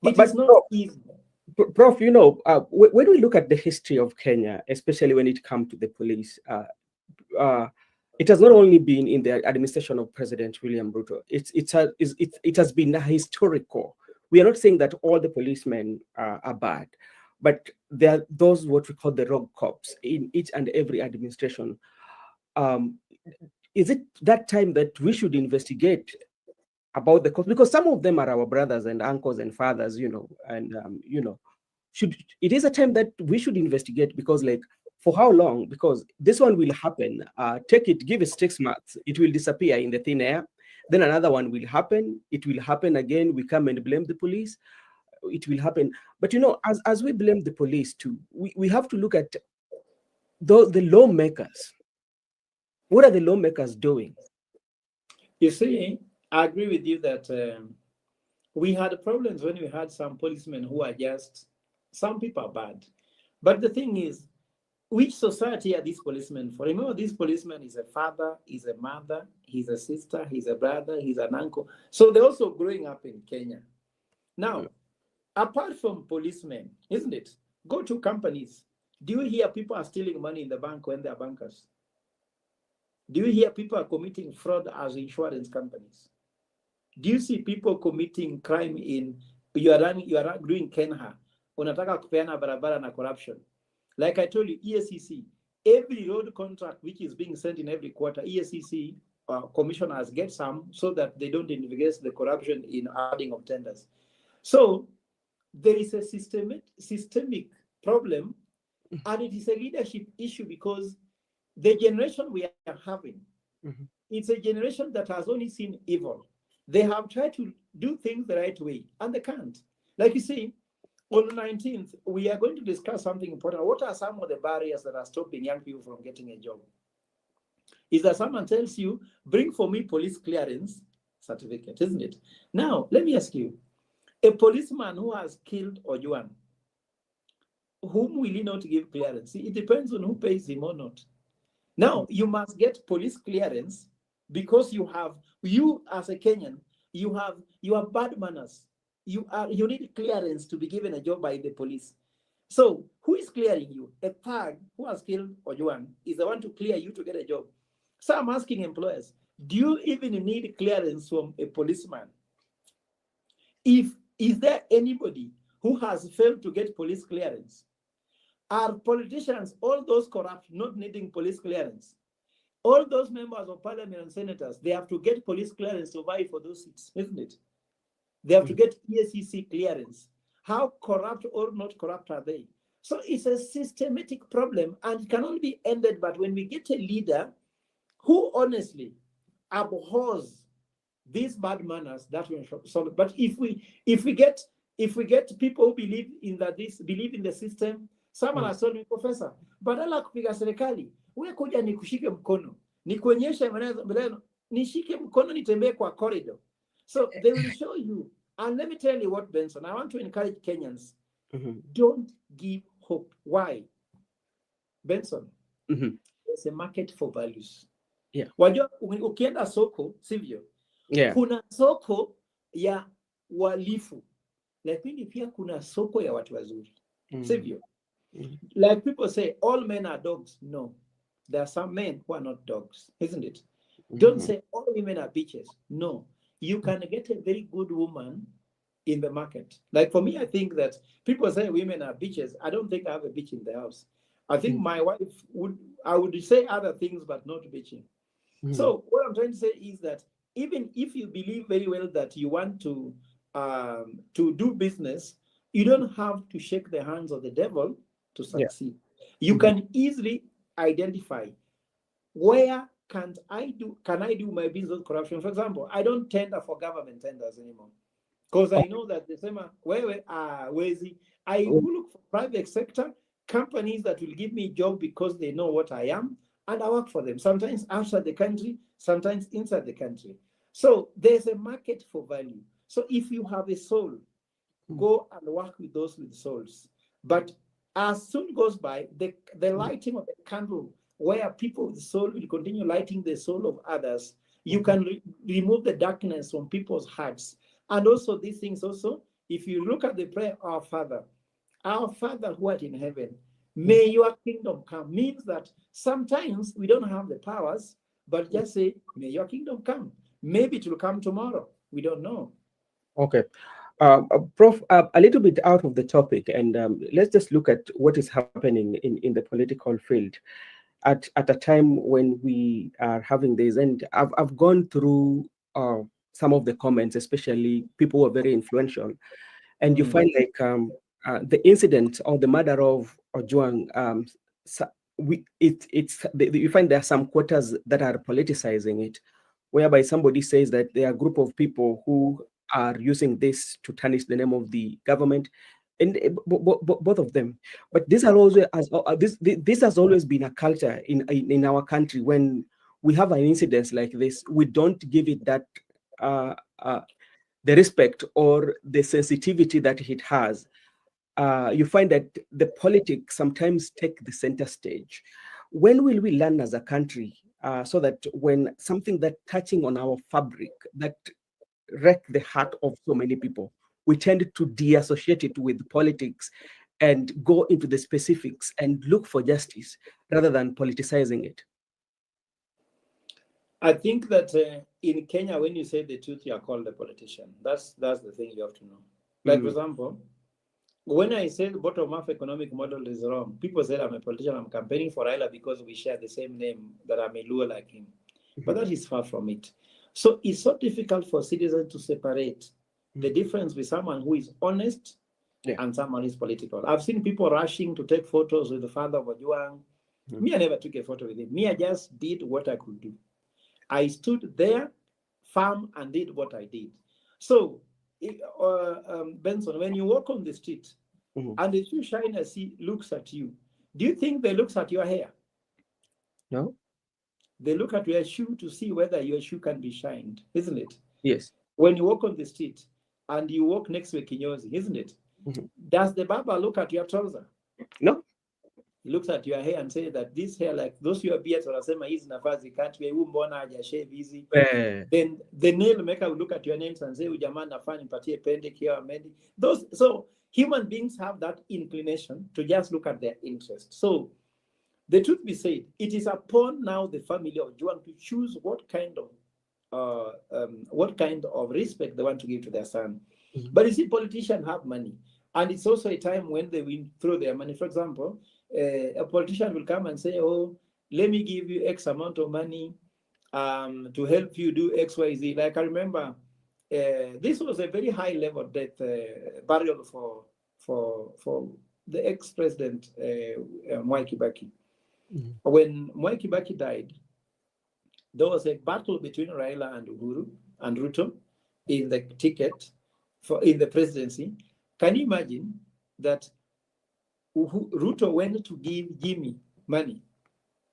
B: It is not easy.
A: Prof, you know, when we look at the history of Kenya, especially when it comes to the police, it has not only been in the administration of President William Ruto. It has been historical. We are not saying that all the policemen are bad, but there are those what we call the rogue cops in each and every administration. Is it that time that we should investigate about the cops? Because some of them are our brothers and uncles and fathers, you know, and you know, it is a time that we should investigate, because like, for how long? Because this one will happen. Give it 6 months, it will disappear in the thin air. Then another one will happen. It will happen again. We come and blame the police. It will happen. But you know, as we blame the police too, we have to look at the lawmakers. What are the lawmakers doing?
B: You see, I agree with you that we had problems when we had some policemen who are just, some people are bad. But the thing is, which society are these policemen for? Remember, this policeman is a father, is a mother, he's a sister, he's a brother, he's an uncle. So they're also growing up in Kenya. Now, apart from policemen, isn't it? Go to companies. Do you hear people are stealing money in the bank when they're bankers? Do you hear people are committing fraud as insurance companies? Do you see people committing crime in, you are doing Kenha, unataka kupeana barabara na corruption? Like I told you, EACC, every road contract which is being sent in every quarter, EACC commissioners get some so that they don't investigate the corruption in adding of tenders. So there is a systemic problem, and it is a leadership issue, because the generation we are having, it's a generation that has only seen evil. They have tried to do things the right way, and they can't. Like you see, on the 19th, we are going to discuss something important. What are some of the barriers that are stopping young people from getting a job? Is that someone tells you, bring for me police clearance certificate, isn't it? Now, let me ask you, A policeman who has killed Ojwang, whom will he not give clearance? It depends on who pays him or not. Now, you must get police clearance because you as a Kenyan, you have bad manners. You need clearance to be given a job by the police. So who is clearing you? A thug who has killed Ojwang is the one to clear you to get a job. So I'm asking employers, do you even need clearance from a policeman? Is there anybody who has failed to get police clearance? Are politicians, all those corrupt, not needing police clearance? All those members of parliament and senators, they have to get police clearance to vie for those seats, isn't it? They have to get EACC clearance. How corrupt or not corrupt are they? So it's a systematic problem, and it can only be ended but when we get a leader who honestly abhors these bad manners, that will solve. But if we get people who believe in the system, someone has told me, Professor, badala kupiga serikali, wewe kuja nikushike mkono, nikuonyeshe maneno, nishike mkono nitembee kwa corridor. So they will show you. And let me tell you what, Benson, I want to encourage Kenyans. Don't give hope. Why? Benson, there's a market for values.
A: Yeah.
B: Wajua, ukienda soko, sivyo?
A: Yeah.
B: Kuna soko ya walifu, lakini pia kuna soko ya watu wazuri. Sivyo? Like people say, all men are dogs. No. There are some men who are not dogs, isn't it? Don't say all women are bitches. No. You can get a very good woman in the market. Like for me, I think that people say women are bitches. I don't think I have a bitch in the house. I think my wife I would say other things, but not bitching. So what I'm trying to say is that even if you believe very well that you want to do business, you don't have to shake the hands of the devil to succeed. You can easily identify where can I do my business corruption. For example, I don't tender for government tenders anymore because I know that the same I look for private sector companies that will give me job because they know what I am, and I work for them, sometimes outside the country, sometimes inside the country. So there's a market for value. So if you have a soul, go and work with those with souls. But as soon goes by, the lighting of the candle, where people with soul will continue lighting the soul of others, you can remove the darkness from people's hearts. And also these things also, if you look at the prayer, our Father who art in heaven, may your kingdom come, means that sometimes we don't have the powers, but just say, may your kingdom come. Maybe it will come tomorrow. We don't know.
A: Okay. Prof, a little bit out of the topic, and let's just look at what is happening in the political field at a time when we are having this. And I've gone through some of the comments, especially people who are very influential, and you find like the incident or the murder of Ojwang, you find there are some quarters that are politicizing it, whereby somebody says that there are a group of people who are using this to tarnish the name of the government, and both of them. But this has always been a culture in our country. When we have an incident like this, we don't give it that the respect or the sensitivity that it has. You find that the politics sometimes take the center stage. When will we learn as a country so that when something that touching on our fabric, that wreck the heart of so many people, we tend to deassociate it with politics and go into the specifics and look for justice rather than politicizing it?
B: I think that in Kenya, when you say the truth, you are called a politician. That's the thing you have to know. Like, for example, when I say the bottom-up economic model is wrong, people say I'm a politician, I'm campaigning for Raila because we share the same name, that I'm a Luo like him. But that is far from it. So it's so difficult for citizens to separate the difference with someone who is honest and someone who is political. I've seen people rushing to take photos with the father of Ojwang. Me, I never took a photo with him. Me, I just did what I could do. I stood there, firm, and did what I did. So, Benson, when you walk on the street and the shoe shiner looks at you, do you think they look at your hair?
A: No.
B: They look at your shoe to see whether your shoe can be shined, isn't it?
A: Yes.
B: When you walk on the street and you walk next to a kinyozi, isn't it?
A: Mm-hmm.
B: Does the barber look at your trouser?
A: No.
B: He looks at your hair and say that this hair, like those your beards, wanasema hizi nafasi kati ya mbona hajashave hizi. Then the nail maker will look at your nails and say, ujamaa nafaa nipatie pedicure or medi. Those, so human beings have that inclination to just look at their interest. So the truth be said, it is upon now the family of Ojwang to choose what kind of respect they want to give to their son. Mm-hmm. But you see, politicians have money, and it's also a time when they will throw their money. For example, a politician will come and say, "Oh, let me give you X amount of money to help you do X, Y, Z." Like I remember, this was a very high level death burial for the ex-president Mwai Kibaki. Mm-hmm. When Mwai Kibaki died, there was a battle between Raila and Uhuru and Ruto in the ticket in the presidency. Can you imagine that Ruto went to give Jimmy money?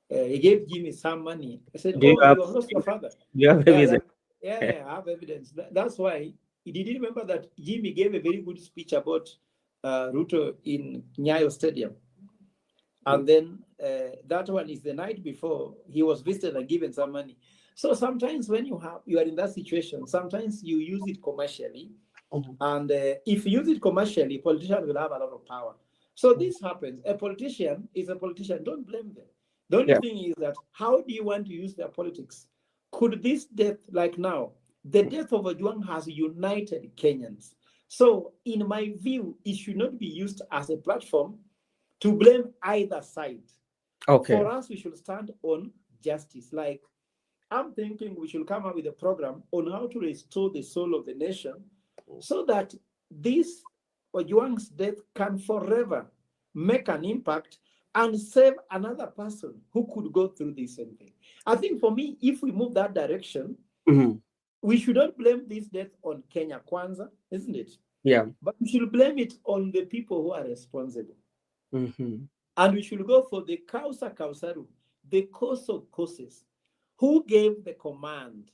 B: He gave Jimmy some money. I said, "Oh, you have lost your father."
A: You have evidence.
B: Yeah, I have evidence. That's why he did remember that Jimmy gave a very good speech about Ruto in Nyayo Stadium. And then that one is the night before he was visited and given some money. So sometimes when you are in that situation, sometimes you use it commercially. Mm-hmm. And if you use it commercially, politicians will have a lot of power. So this happens. A politician is a politician. Don't blame them. The only thing is that how do you want to use their politics? Could this death, like now, the death of Ojwang has united Kenyans. So in my view, it should not be used as a platform to blame either side. Okay. For us, we should stand on justice. Like, I'm thinking we should come up with a program on how to restore the soul of the nation so that this Ojwang's death can forever make an impact and save another person who could go through this same thing. I think for me, if we move that direction, mm-hmm. we should not blame this death on Kenya Kwanza, isn't it? Yeah. But we should blame it on the people who are responsible. Mm-hmm. And we should go for the causa causarum, the cause of causes. Who gave the command?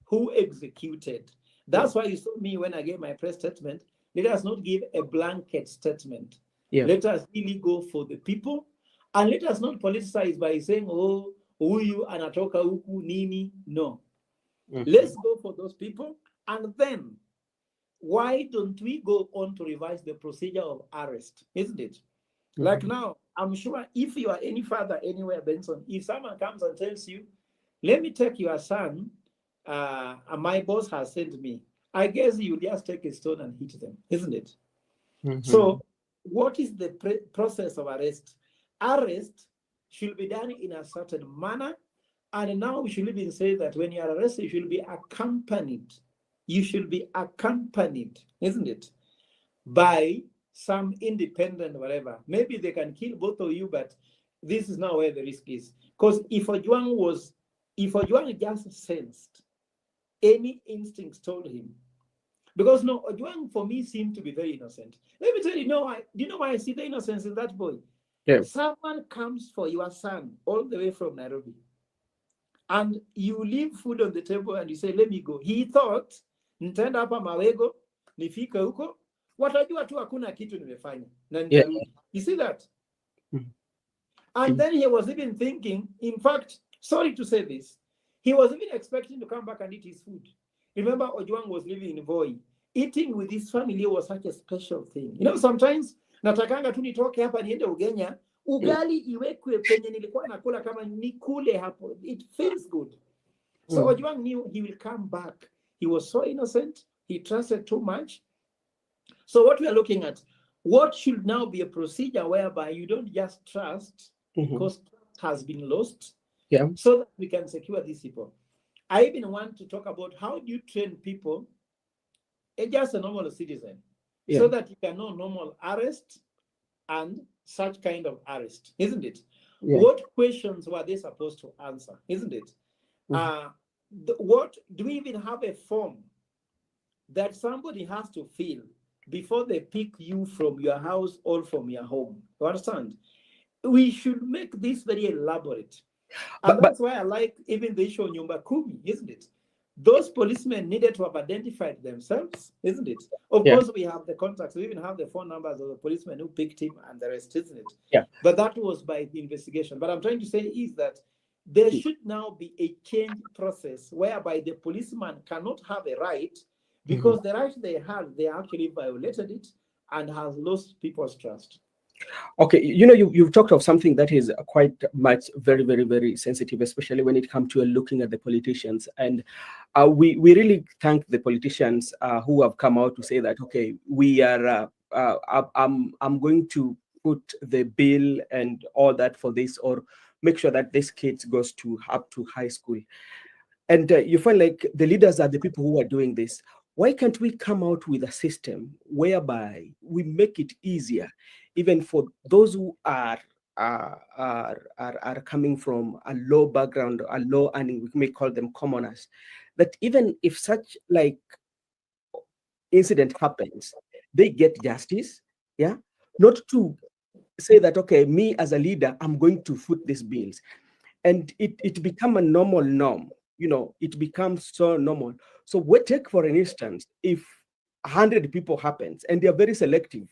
B: Who executed? That's why you saw me when I gave my press statement. Let us not give a blanket statement. Yeah. Let us really go for the people. And let us not politicize by saying, oh, huyu anatoka huku nini. No. Mm-hmm. Let's go for those people. And then, why don't we go on to revise the procedure of arrest? Isn't it? Mm-hmm. Like now, I'm sure if you are any father anywhere, Benson, if someone comes and tells you, let me take your son, my boss has sent me, I guess you just take a stone and hit them, isn't it? Mm-hmm. So what is the process of arrest? Arrest should be done in a certain manner. And now we should even say that when you are arrested, you should be accompanied. You should be accompanied, isn't it? By some independent whatever. Maybe they can kill both of you, but this is not where the risk is. Because if Ojwang just sensed, any instincts told him, because no, Ojwang for me seemed to be very innocent. Let me tell you, do you know why I see the innocence in that boy? Yeah. Someone comes for your son all the way from Nairobi, and you leave food on the table and you say, let me go. He thought, nitaenda hapa Mawego, nifika huko, watajua tu hakuna kitu nimefanya. Yeah. You see that? Mm-hmm. And then he was even thinking, in fact, sorry to say this, he was even expecting to come back and eat his food. Remember, Ojwang was living in Voi. Eating with his family was such a special thing. You know, sometimes, natakanga tu nitoke hapa niende Ugenya, ugali iwekwe penye nilikuwa nakula kama nikule hapo. It feels good. So Ojwang knew he will come back. He was so innocent. He trusted too much. So what we are looking at, what should now be a procedure whereby you don't just trust because trust has been lost, so that we can secure these people. I even want to talk about how do you train people, just a normal citizen, so that you can know normal arrest and such kind of arrest, isn't it? Yeah. What questions were they supposed to answer, isn't it? What do we even have a form that somebody has to fill before they pick you from your house or from your home? You understand? We should make this very elaborate. And that's why I like even the issue of Nyumba Kumi, isn't it? those policemen needed to have identified themselves, isn't it? Of
A: Yeah.
B: course, we have the contacts. We even have the phone numbers of the policemen who picked him and the rest, isn't it?
A: Yeah.
B: But that was by the investigation. But I'm trying to say is that there should now be a change process whereby the policeman cannot have a right because the right they had, they actually violated it and has lost people's trust.
A: Okay, you've talked of something that is quite much very, very, very sensitive, especially when it comes to looking at the politicians. And we really thank the politicians who have come out to say that, okay, we are, I'm going to put the bill and all that for this, or make sure that this kid goes up to high school. And you find like the leaders are the people who are doing this. Why can't we come out with a system whereby we make it easier, even for those who are coming from a low background, a low earning, we may call them commoners, that even if such like incident happens, they get justice, yeah? Not to say that, okay, me as a leader, I'm going to foot these bills. And it become a normal norm. It becomes so normal. So we take, for an instance, if 100 people happens and they are very selective,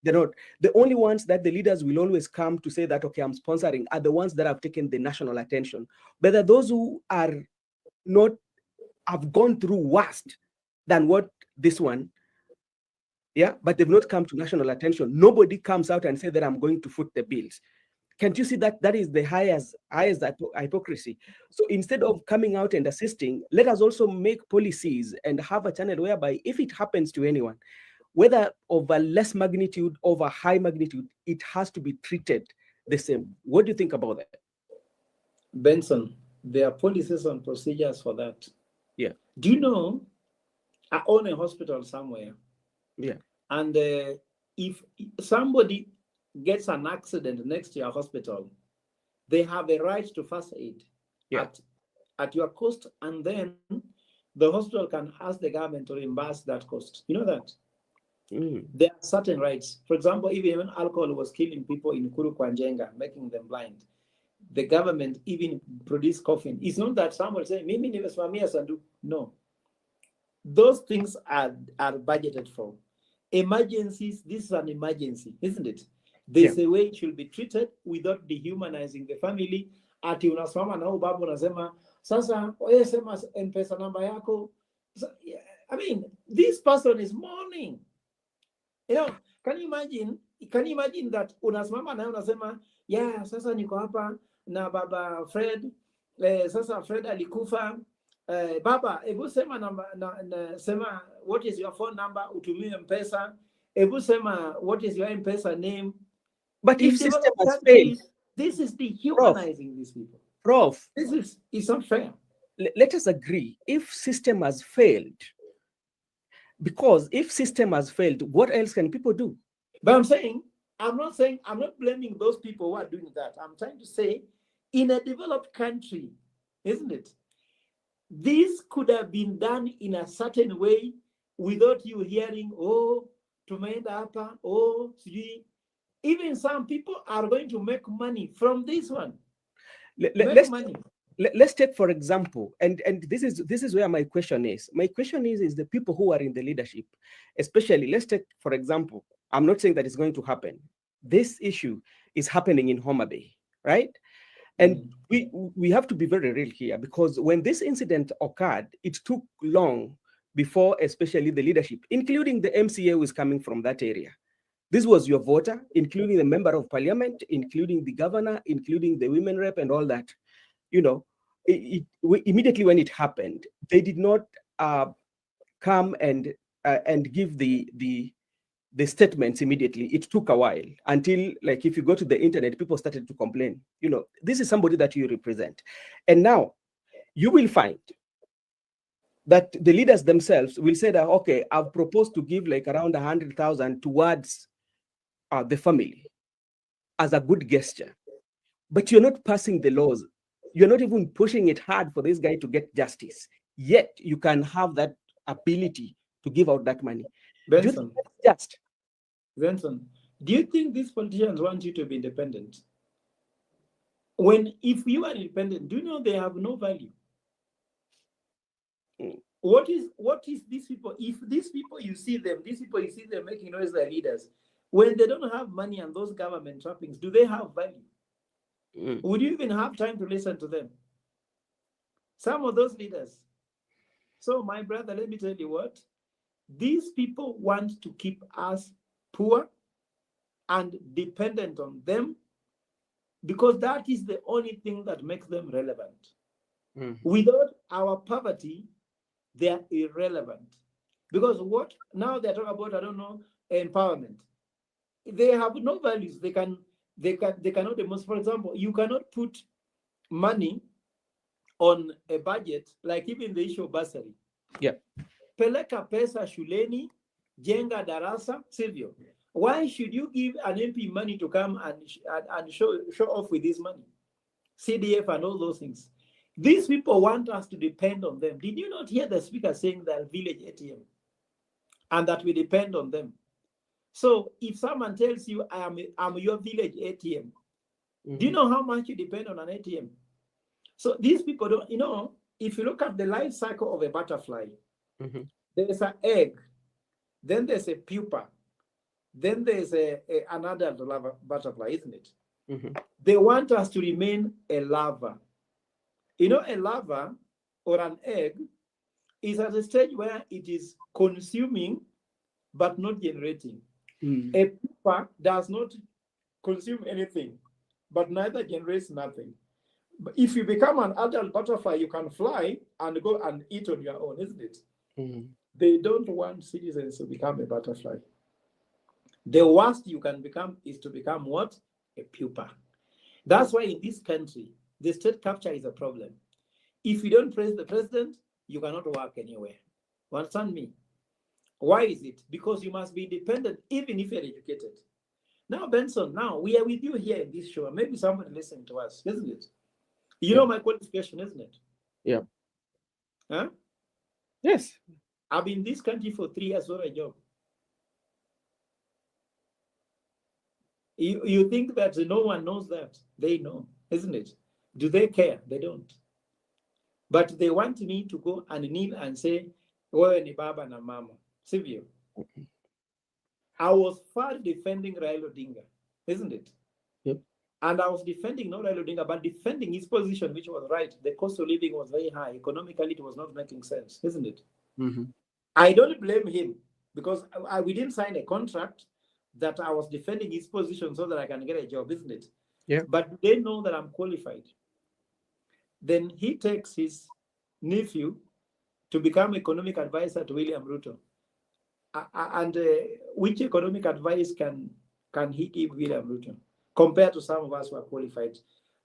A: they're not the only ones that the leaders will always come to say that, okay, I'm sponsoring, are the ones that have taken the national attention. But those who are not, have gone through worst than what this one, yeah, but they've not come to national attention. Nobody comes out and say that I'm going to foot the bills. Can't you see that that is the highest hypocrisy? So instead of coming out and assisting, let us also make policies and have a channel whereby if it happens to anyone, whether of a less magnitude or a high magnitude, it has to be treated the same. What do you think about that?
B: Benson, there are policies and procedures for that.
A: Yeah.
B: Do you know, I own a hospital somewhere.
A: Yeah.
B: And if somebody gets an accident next to your hospital, they have a right to first aid at your cost, and then the hospital can ask the government to reimburse that cost. You know that? There are certain rights. For example, even alcohol was killing people in Kuru Kwanjenga, making them blind, the government even produced coffin. It's not that someone saying, Mimi nimesimamia sandu. No. Those things are budgeted for. Emergencies, this is an emergency, isn't it? There's a way it should be treated without dehumanizing the family. Ati unasimama na babu unasema, sasa wewe sema M-Pesa namba yako. I mean, this person is mourning. Can you imagine that unasimama na unasema, yeah, sasa niko hapa na baba Fred, sasa Fred alikufa. Baba, ebu sema sema what is your phone number, utumie M-Pesa. Ebu sema what is your M-Pesa name.
A: But if system has failed,
B: this is dehumanizing these people.
A: Prof,
B: it's not fair.
A: Let us agree, if system has failed, because if system has failed, what else can people do?
B: But I'm not blaming those people who are doing that. I'm trying to say, in a developed country, isn't it? This could have been done in a certain way without you hearing, oh, tumeenda hapa, oh, sijui. Even some people are going to make money from this one.
A: Let's take, for example, and this is where my question is. My question is the people who are in the leadership, especially, let's take, for example, I'm not saying that it's going to happen. This issue is happening in Homa Bay, right? And we have to be very real here, because when this incident occurred, it took long before, especially the leadership, including the MCA who is coming from that area. This was your voter, including the member of parliament, including the governor, including the women rep and all that. Immediately when it happened, they did not come and give the statements immediately. It took a while until, like, if you go to the internet, people started to complain. This is somebody that you represent. And now you will find that the leaders themselves will say that, okay, I've proposed to give like around 100,000 towards the family as a good gesture. But you're not passing the laws. You're not even pushing it hard for this guy to get justice. Yet you can have that ability to give out that money.
B: Benson, do you think these politicians want you to be independent? If you are independent, do you know they have no value? What is these people? If these people you see them making noise, they're leaders. When they don't have money and those government trappings, do they have value? Would you even have time to listen to them? Some of those leaders. So, my brother, let me tell you what. These people want to keep us poor and dependent on them because that is the only thing that makes them relevant. Without our poverty, they are irrelevant. Because what now they're talking about, I don't know, empowerment. They have no values. They cannot demonstrate. For example, you cannot put money on a budget, like even the issue of bursary.
A: Yeah.
B: Peleka pesa shuleni, jenga darasa, Silvio. Why should you give an MP money to come and show off with this money? CDF and all those things. These people want us to depend on them. Did you not hear the speaker saying that village ATM and that we depend on them? So if someone tells you, I'm your village ATM, do you know how much you depend on an ATM? So these people don't, if you look at the life cycle of a butterfly, there's an egg, then there's a pupa, then there's an adult butterfly, isn't it? They want us to remain a larva. A larva or an egg is at a stage where it is consuming but not generating. A pupa does not consume anything, but neither generates nothing. But if you become an adult butterfly, you can fly and go and eat on your own, isn't it? They don't want citizens to become a butterfly. The worst you can become is to become what? A pupa. That's why in this country, the state capture is a problem. If you don't praise the president, you cannot work anywhere. You understand me? Why is it? Because you must be independent, even if you're educated. Now, Benson, now we are with you here in this show. Maybe somebody listening to us, isn't it? You know my qualification, isn't it?
A: Yeah.
B: Huh?
A: Yes.
B: I've been in this country for 3 years for a job. You think that no one knows that? They know, isn't it? Do they care? They don't. But they want me to go and kneel and say, "Wewe ni baba na mama." Silvio. I was far defending Raila Odinga, isn't it?
A: Yep.
B: And I was defending not Raila Odinga, but defending his position, which was right. The cost of living was very high. Economically, it was not making sense, isn't it? I don't blame him because we didn't sign a contract that I was defending his position so that I can get a job, isn't it?
A: Yeah.
B: But they know that I'm qualified. Then he takes his nephew to become economic advisor to William Ruto. And which economic advice can he give William Ruto compared to some of us who are qualified?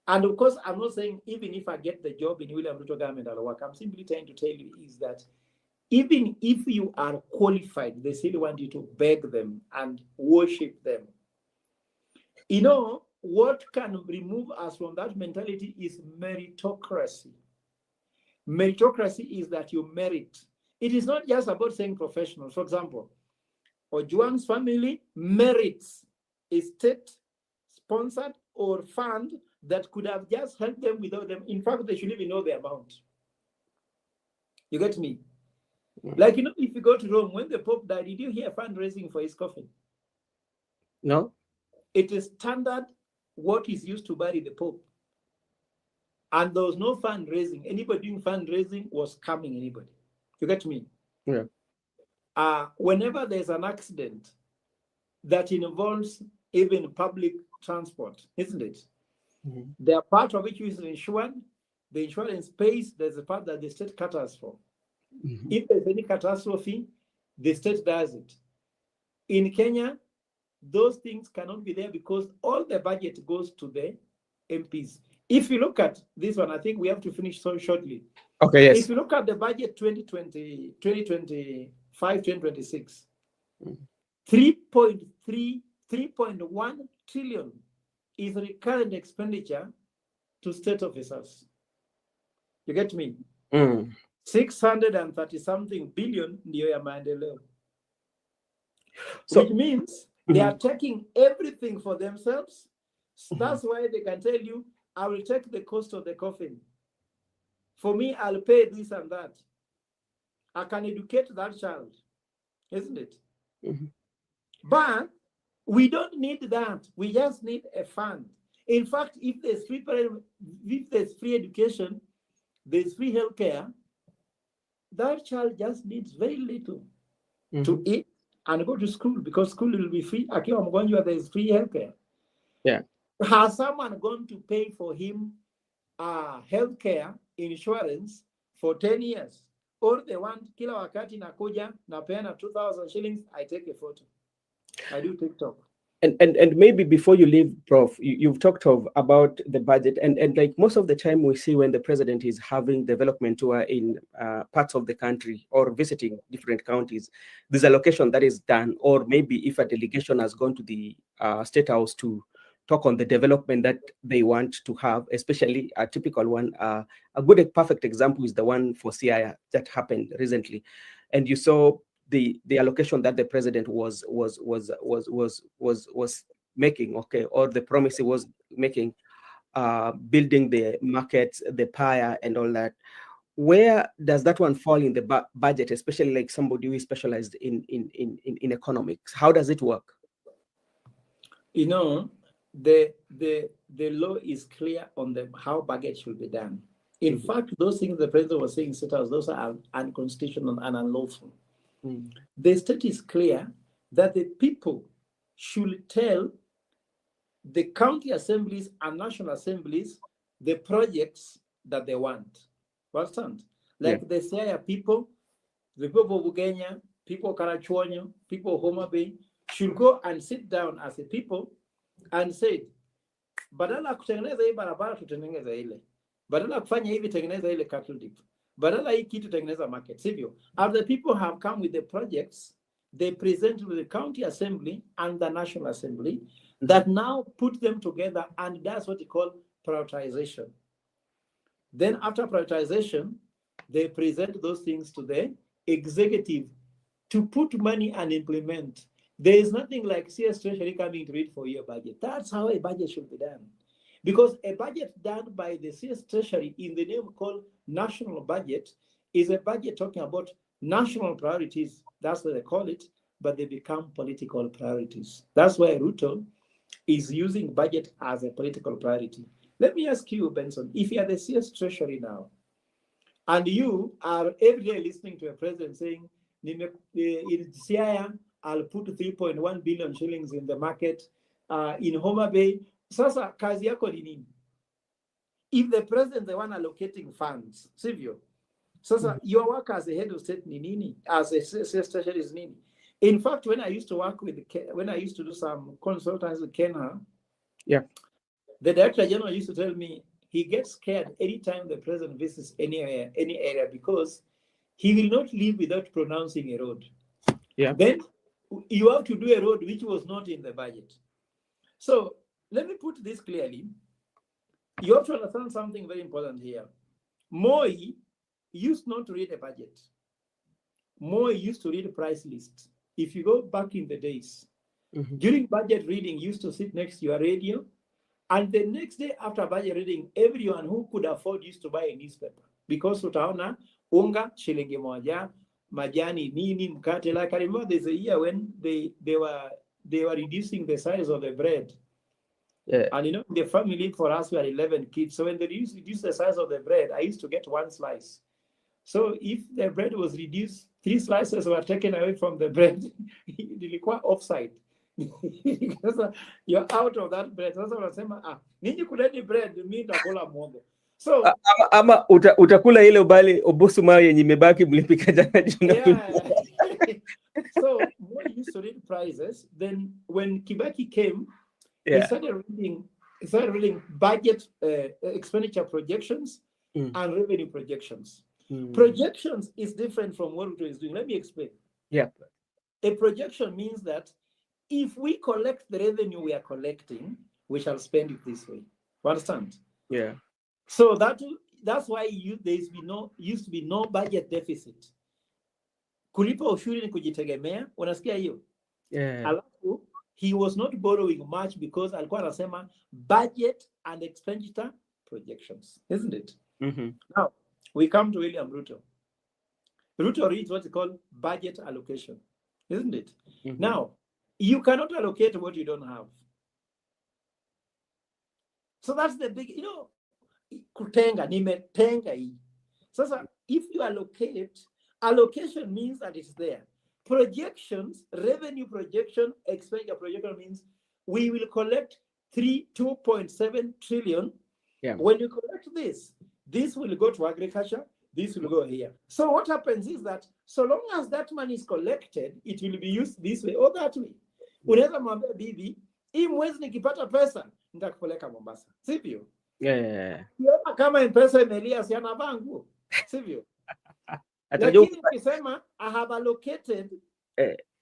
B: And of course, I'm not saying even if I get the job in William Ruto government, I'll work. I'm simply trying to tell you is that even if you are qualified, they still want you to beg them and worship them. What can remove us from that mentality is meritocracy. Meritocracy is that you merit. It is not just about saying professionals. For example, Ojwang's family merits a state-sponsored or fund that could have just helped them without them. In fact, they should even know the amount. You get me? Like, if you go to Rome, when the Pope died, did you hear fundraising for his coffin?
A: No.
B: It is standard what is used to bury the Pope. And there was no fundraising. Anybody doing fundraising was scamming anybody. You get me?
A: Yeah.
B: Whenever there's an accident that involves even public transport, isn't it? There are part of which is insured. The insurance pays, there's a part that the state caters for. If there's any catastrophe, the state does it. In Kenya, those things cannot be there because all the budget goes to the MPs. If you look at this one, I think we have to finish so shortly.
A: Okay, yes.
B: If you look at the budget 2025, 2026, 3.1 trillion is recurrent expenditure to state officers. You get me? 630-something billion ndio ya maendeleo. Which means they are taking everything for themselves. That's why they can tell you, I will take the cost of the coffin. For me, I'll pay this and that. I can educate that child, isn't it?
A: Mm-hmm.
B: But we don't need that. We just need a fund. In fact, if there's free education, there's free healthcare, that child just needs very little to eat and go to school, because school will be free. Akiwa mgonjwa, there's free healthcare.
A: Yeah.
B: Has someone going to pay for him healthcare insurance for 10 years? Or they want kila wakati nakuja napeana 2,000 shillings, I take a photo. I do TikTok.
A: And maybe before you leave, Prof, you've talked about the budget, and like most of the time we see when the president is having development tour in parts of the country or visiting different counties, there's a allocation that is done, or maybe if a delegation has gone to the State House to talk on the development that they want to have, especially a typical one. A good, perfect example is the one for CIA that happened recently, and you saw the allocation that the president was making, okay, or the promise he was making, building the markets, the pyre, and all that. Where does that one fall in the budget, especially like somebody who is specialized in economics? How does it work?
B: You know, the law is clear on how budget should be done. In fact, those things the president was saying, those are unconstitutional and unlawful. The state is clear that the people should tell the county assemblies and national assemblies the projects that they want. Understand? Like the Siaya people, the people of Ugenya, people of Karachuonyo, people of Homa Bay should go and sit down as a people and say, badala kutengeneza hii barabara tutengeneza ile, badala kufanya hivi tengeneza ile cattle dip, badala hii kitu tengeneza market, sivyo? As the people have come with the projects, they present to the county assembly and the national assembly that now put them together, and that's what you call prioritization. Then after prioritization, they present those things to the executive to put money and implement. There is nothing like CS Treasury coming to read for your budget. That's how a budget should be done. Because a budget done by the CS Treasury in the name called national budget is a budget talking about national priorities. That's what they call it, but they become political priorities. That's why Ruto is using budget as a political priority. Let me ask you, Benson, if you are the CS Treasury now, and you are every day listening to a president saying, in Siaya, I'll put 3.1 billion shillings in the market. In Homa Bay, sasa kazi yako ni nini? If the president the one allocating funds, sivyo? Sasa your work as a head of state ni nini? As a CS Treasury is nini? In fact, when I used to do some consultants with Kenya, the director general used to tell me he gets scared anytime the president visits any area because he will not leave without pronouncing a road. Then you have to do a road which was not in the budget. So let me put this clearly. You have to understand something very important here. Moi used not to read a budget. Moi used to read a price list. If you go back in the days, during budget reading, you used to sit next to your radio, and the next day after budget reading, everyone who could afford used to buy a newspaper because utaona unga shilingi moja, majani nini mkate. Like I remember there's a year when they were reducing the size of the bread. And you know, the family for us were 11 kids. So when they reduced the size of the bread, I used to get one slice. So if the bread was reduced, 3 slices were taken away from the bread. Ilikuwa offside. You're out of that bread. Sasa unasema ninyi kuleni bread, mimi nitakula muogo. So
A: ama utakula ile ubali obusu mayo yenye imebaki mlipika jana jioni.
B: So Moi used to read prices. Then when Kibaki came, he started reading budget expenditure projections and revenue projections. Projections is different from what Ruto is doing. Let me explain. A projection means that if we collect the revenue we are collecting, we shall spend it this way. You understand? So that's why there used to be no budget deficit. Kulipa ushuru ni kujitegemea. Unasikia hiyo? Alafu, he was not borrowing much because alikuwa anasema budget and expenditure projections, isn't it? Now, we come to William Ruto. Ruto reads what's called budget allocation, isn't it? Now, you cannot allocate what you don't have. So that's the big, kutenga, nimetenga hii. So if you allocate, allocation means that it's there. Projections, revenue projection, expenditure projection means we will collect 2.7 trillion.
A: Yeah.
B: When you collect this will go to agriculture, this will go here. So what happens is that so long as that money is collected, it will be used this way or that way. Unaweza mwambia bibi, hii mwezi nikipata pesa, nitakupeleka Mombasa. Sivyo?
A: Yeah.
B: Kama pesa imelia si anavaa nguo. Sivyo? Lakini ukisema I have allocated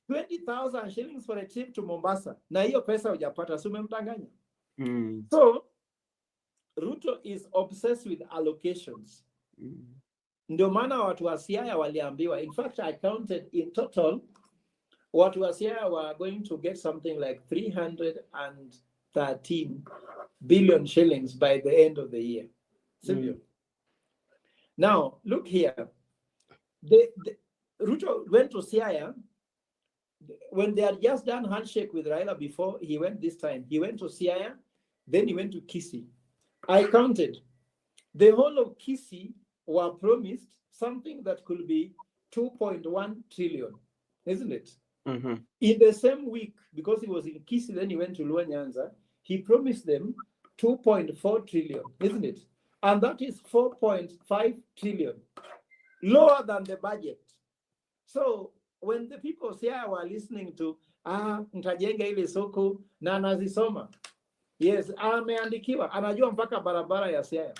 B: 20,000 shillings for a trip to Mombasa, na hiyo pesa hujapata, si umemdanganya. So Ruto is obsessed with allocations. Ndio maana watu wa Siaya waliambiwa, in fact I counted in total watu wa Siaya were going to get something like 313 billion shillings by the end of the year. Now look here, Ruto went to Siaya when they had just done handshake with Raila before he went this time. He went to Siaya, then he went to Kisii. I counted. The whole of Kisii were promised something that could be 2.1 trillion, isn't it? In the same week, because he was in Kisii, then he went to Luo Nyanza, he promised them 2.4 trillion, isn't it? And that is 4.5 trillion, lower than the budget. So when the people here were listening to, nitajenga ile soko na anazisoma. Yes, ameandikiwa, anajua mpaka barabara ya Siaya,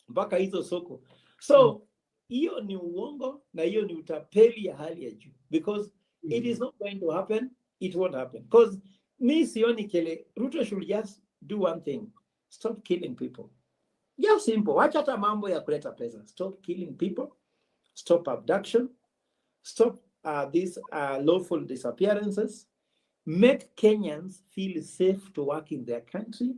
B: mpaka hizo soko. So hiyo ni uongo na hiyo ni utapeli ya hali ya juu, because it is not going to happen, it won't happen. Because me sioni kele, Ruto should just do one thing, stop killing people. Just simple, wacha hata mambo ya kuleta pesa. Stop killing people, stop abduction, stop these lawful disappearances, make Kenyans feel safe to work in their country,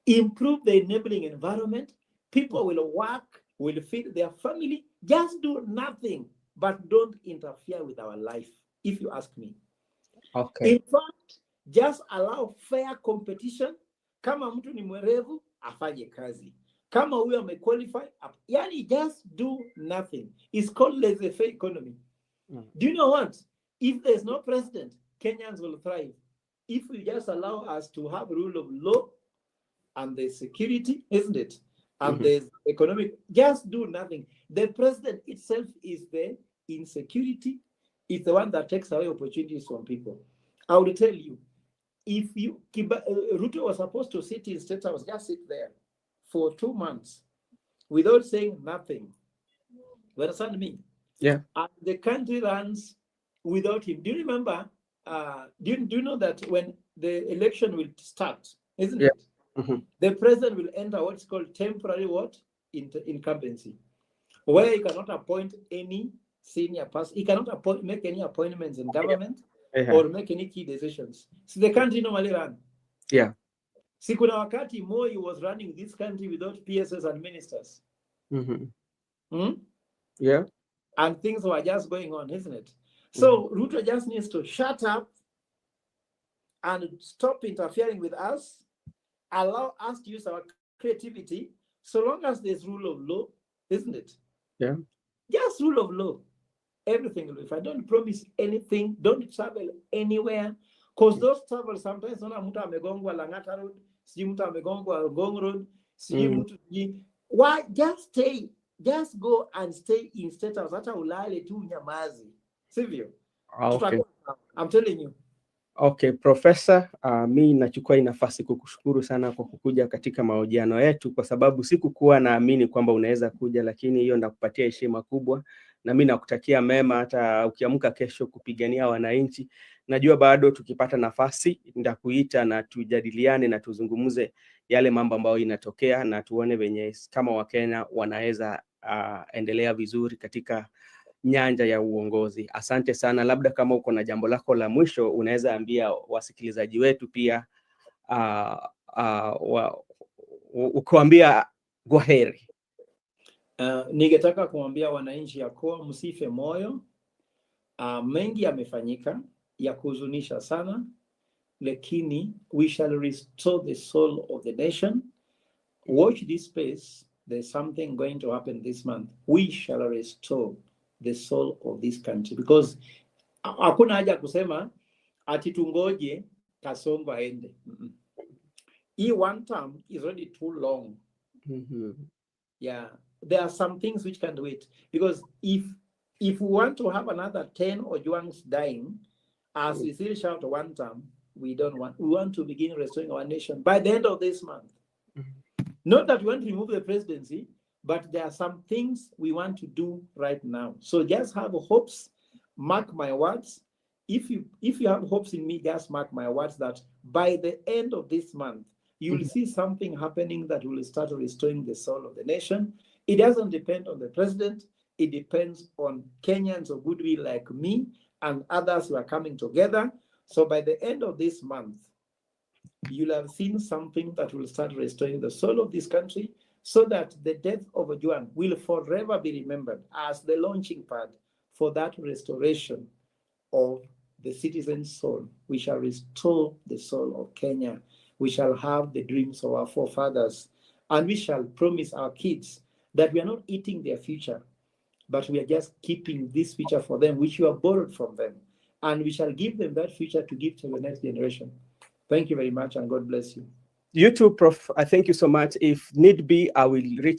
B: improve the enabling environment, people will work, will feed their family, just do nothing, but don't interfere with our life, if you ask me.
A: Okay.
B: In fact, just allow fair competition. Kama mtu ni mwerevu, afanye kazi. Kama huyo amequalify, yani just do nothing. It's called laissez-faire economy. Do you know what? If there's no president, Kenyans will thrive. If we just allow us to have rule of law and the security, isn't it? And there's economic, just do nothing. The president itself is the insecurity. It's the one that takes away opportunities from people. I will tell you, if you, Ruto was supposed to sit in State House, just sit there for 2 months without saying nothing. You understand me?
A: Yeah.
B: And the country runs without him. Do you remember? Do you know that when the election will start, isn't it? The president will enter what's called temporary incumbency, where he cannot appoint any senior person. He cannot make any appointments in government or make any key decisions. So the country normally run.
A: Yeah.
B: Sikuna wakati Moi was running this country without PSS and ministers.
A: Yeah.
B: And things were just going on, isn't it? So Ruto just needs to shut up and stop interfering with us, allow us to use our creativity, so long as there's rule of law, isn't it?
A: Yeah.
B: Just rule of law. Everything will be fine. Don't promise anything. Don't travel anywhere. Because those travel sometimes, mtu amegongwa Lang'ata Road, si mtu amegongwa Ngong Road, si mtu. Why? Just stay. Just go and stay in State House. Hata ulale tu nyamazi. Sivyo?
A: Okay.
B: I'm telling you.
A: Okay, Professor, mi nachukua hii nafasi kukushukuru sana kwa kukuja katika mahojiano yetu, kwa sababu sikukuwa naamini kwamba unaweza kuja, lakini hiyo ndakupatia heshima kubwa, na mimi nakutakia mema hata ukiamka kesho kupigania wananchi. Najua bado tukipata nafasi ndakuita na tujadiliane na tuzungumuze yale mambo ambayo inatokea, na tuone venye kama Wakenya wanaweza endelea vizuri katika nyanja ya uongozi. Asante sana. Labda kama uko na jambo lako la mwisho unaweza ambia wasikilizaji wetu pia, ukuambia gwaheri.
B: Ningetaka kumwambia wananchi ya kuwa msife moyo. Mengi yamefanyika ya kuhuzunisha sana, lakini we shall restore the soul of the nation. Watch this space. There's something going to happen this month. We shall restore the soul of this country, because hakuna haja kusema ati tungoje Kasongo aende. One term is already too long. Yeah, there are some things which can wait, because if we want to have another 10 Ojwangs dying, as we still shout one term, we don't want. We want to begin restoring our nation by the end of this month. Not that we want to remove the presidency, but there are some things we want to do right now. So just have hopes. Mark my words. If you have hopes in me, just mark my words that by the end of this month, you will see something happening that will start restoring the soul of the nation. It doesn't depend on the president. It depends on Kenyans of goodwill like me and others who are coming together. So by the end of this month, you'll have seen something that will start restoring the soul of this country, so that the death of Ojwang will forever be remembered as the launching pad for that restoration of the citizen's soul. We shall restore the soul of Kenya. We shall have the dreams of our forefathers, and we shall promise our kids that we are not eating their future, but we are just keeping this future for them, which you have borrowed from them. And we shall give them that future to give to the next generation. Thank you very much, and God bless you.
A: You too, Prof. I thank you so much. If need be, I will reach out.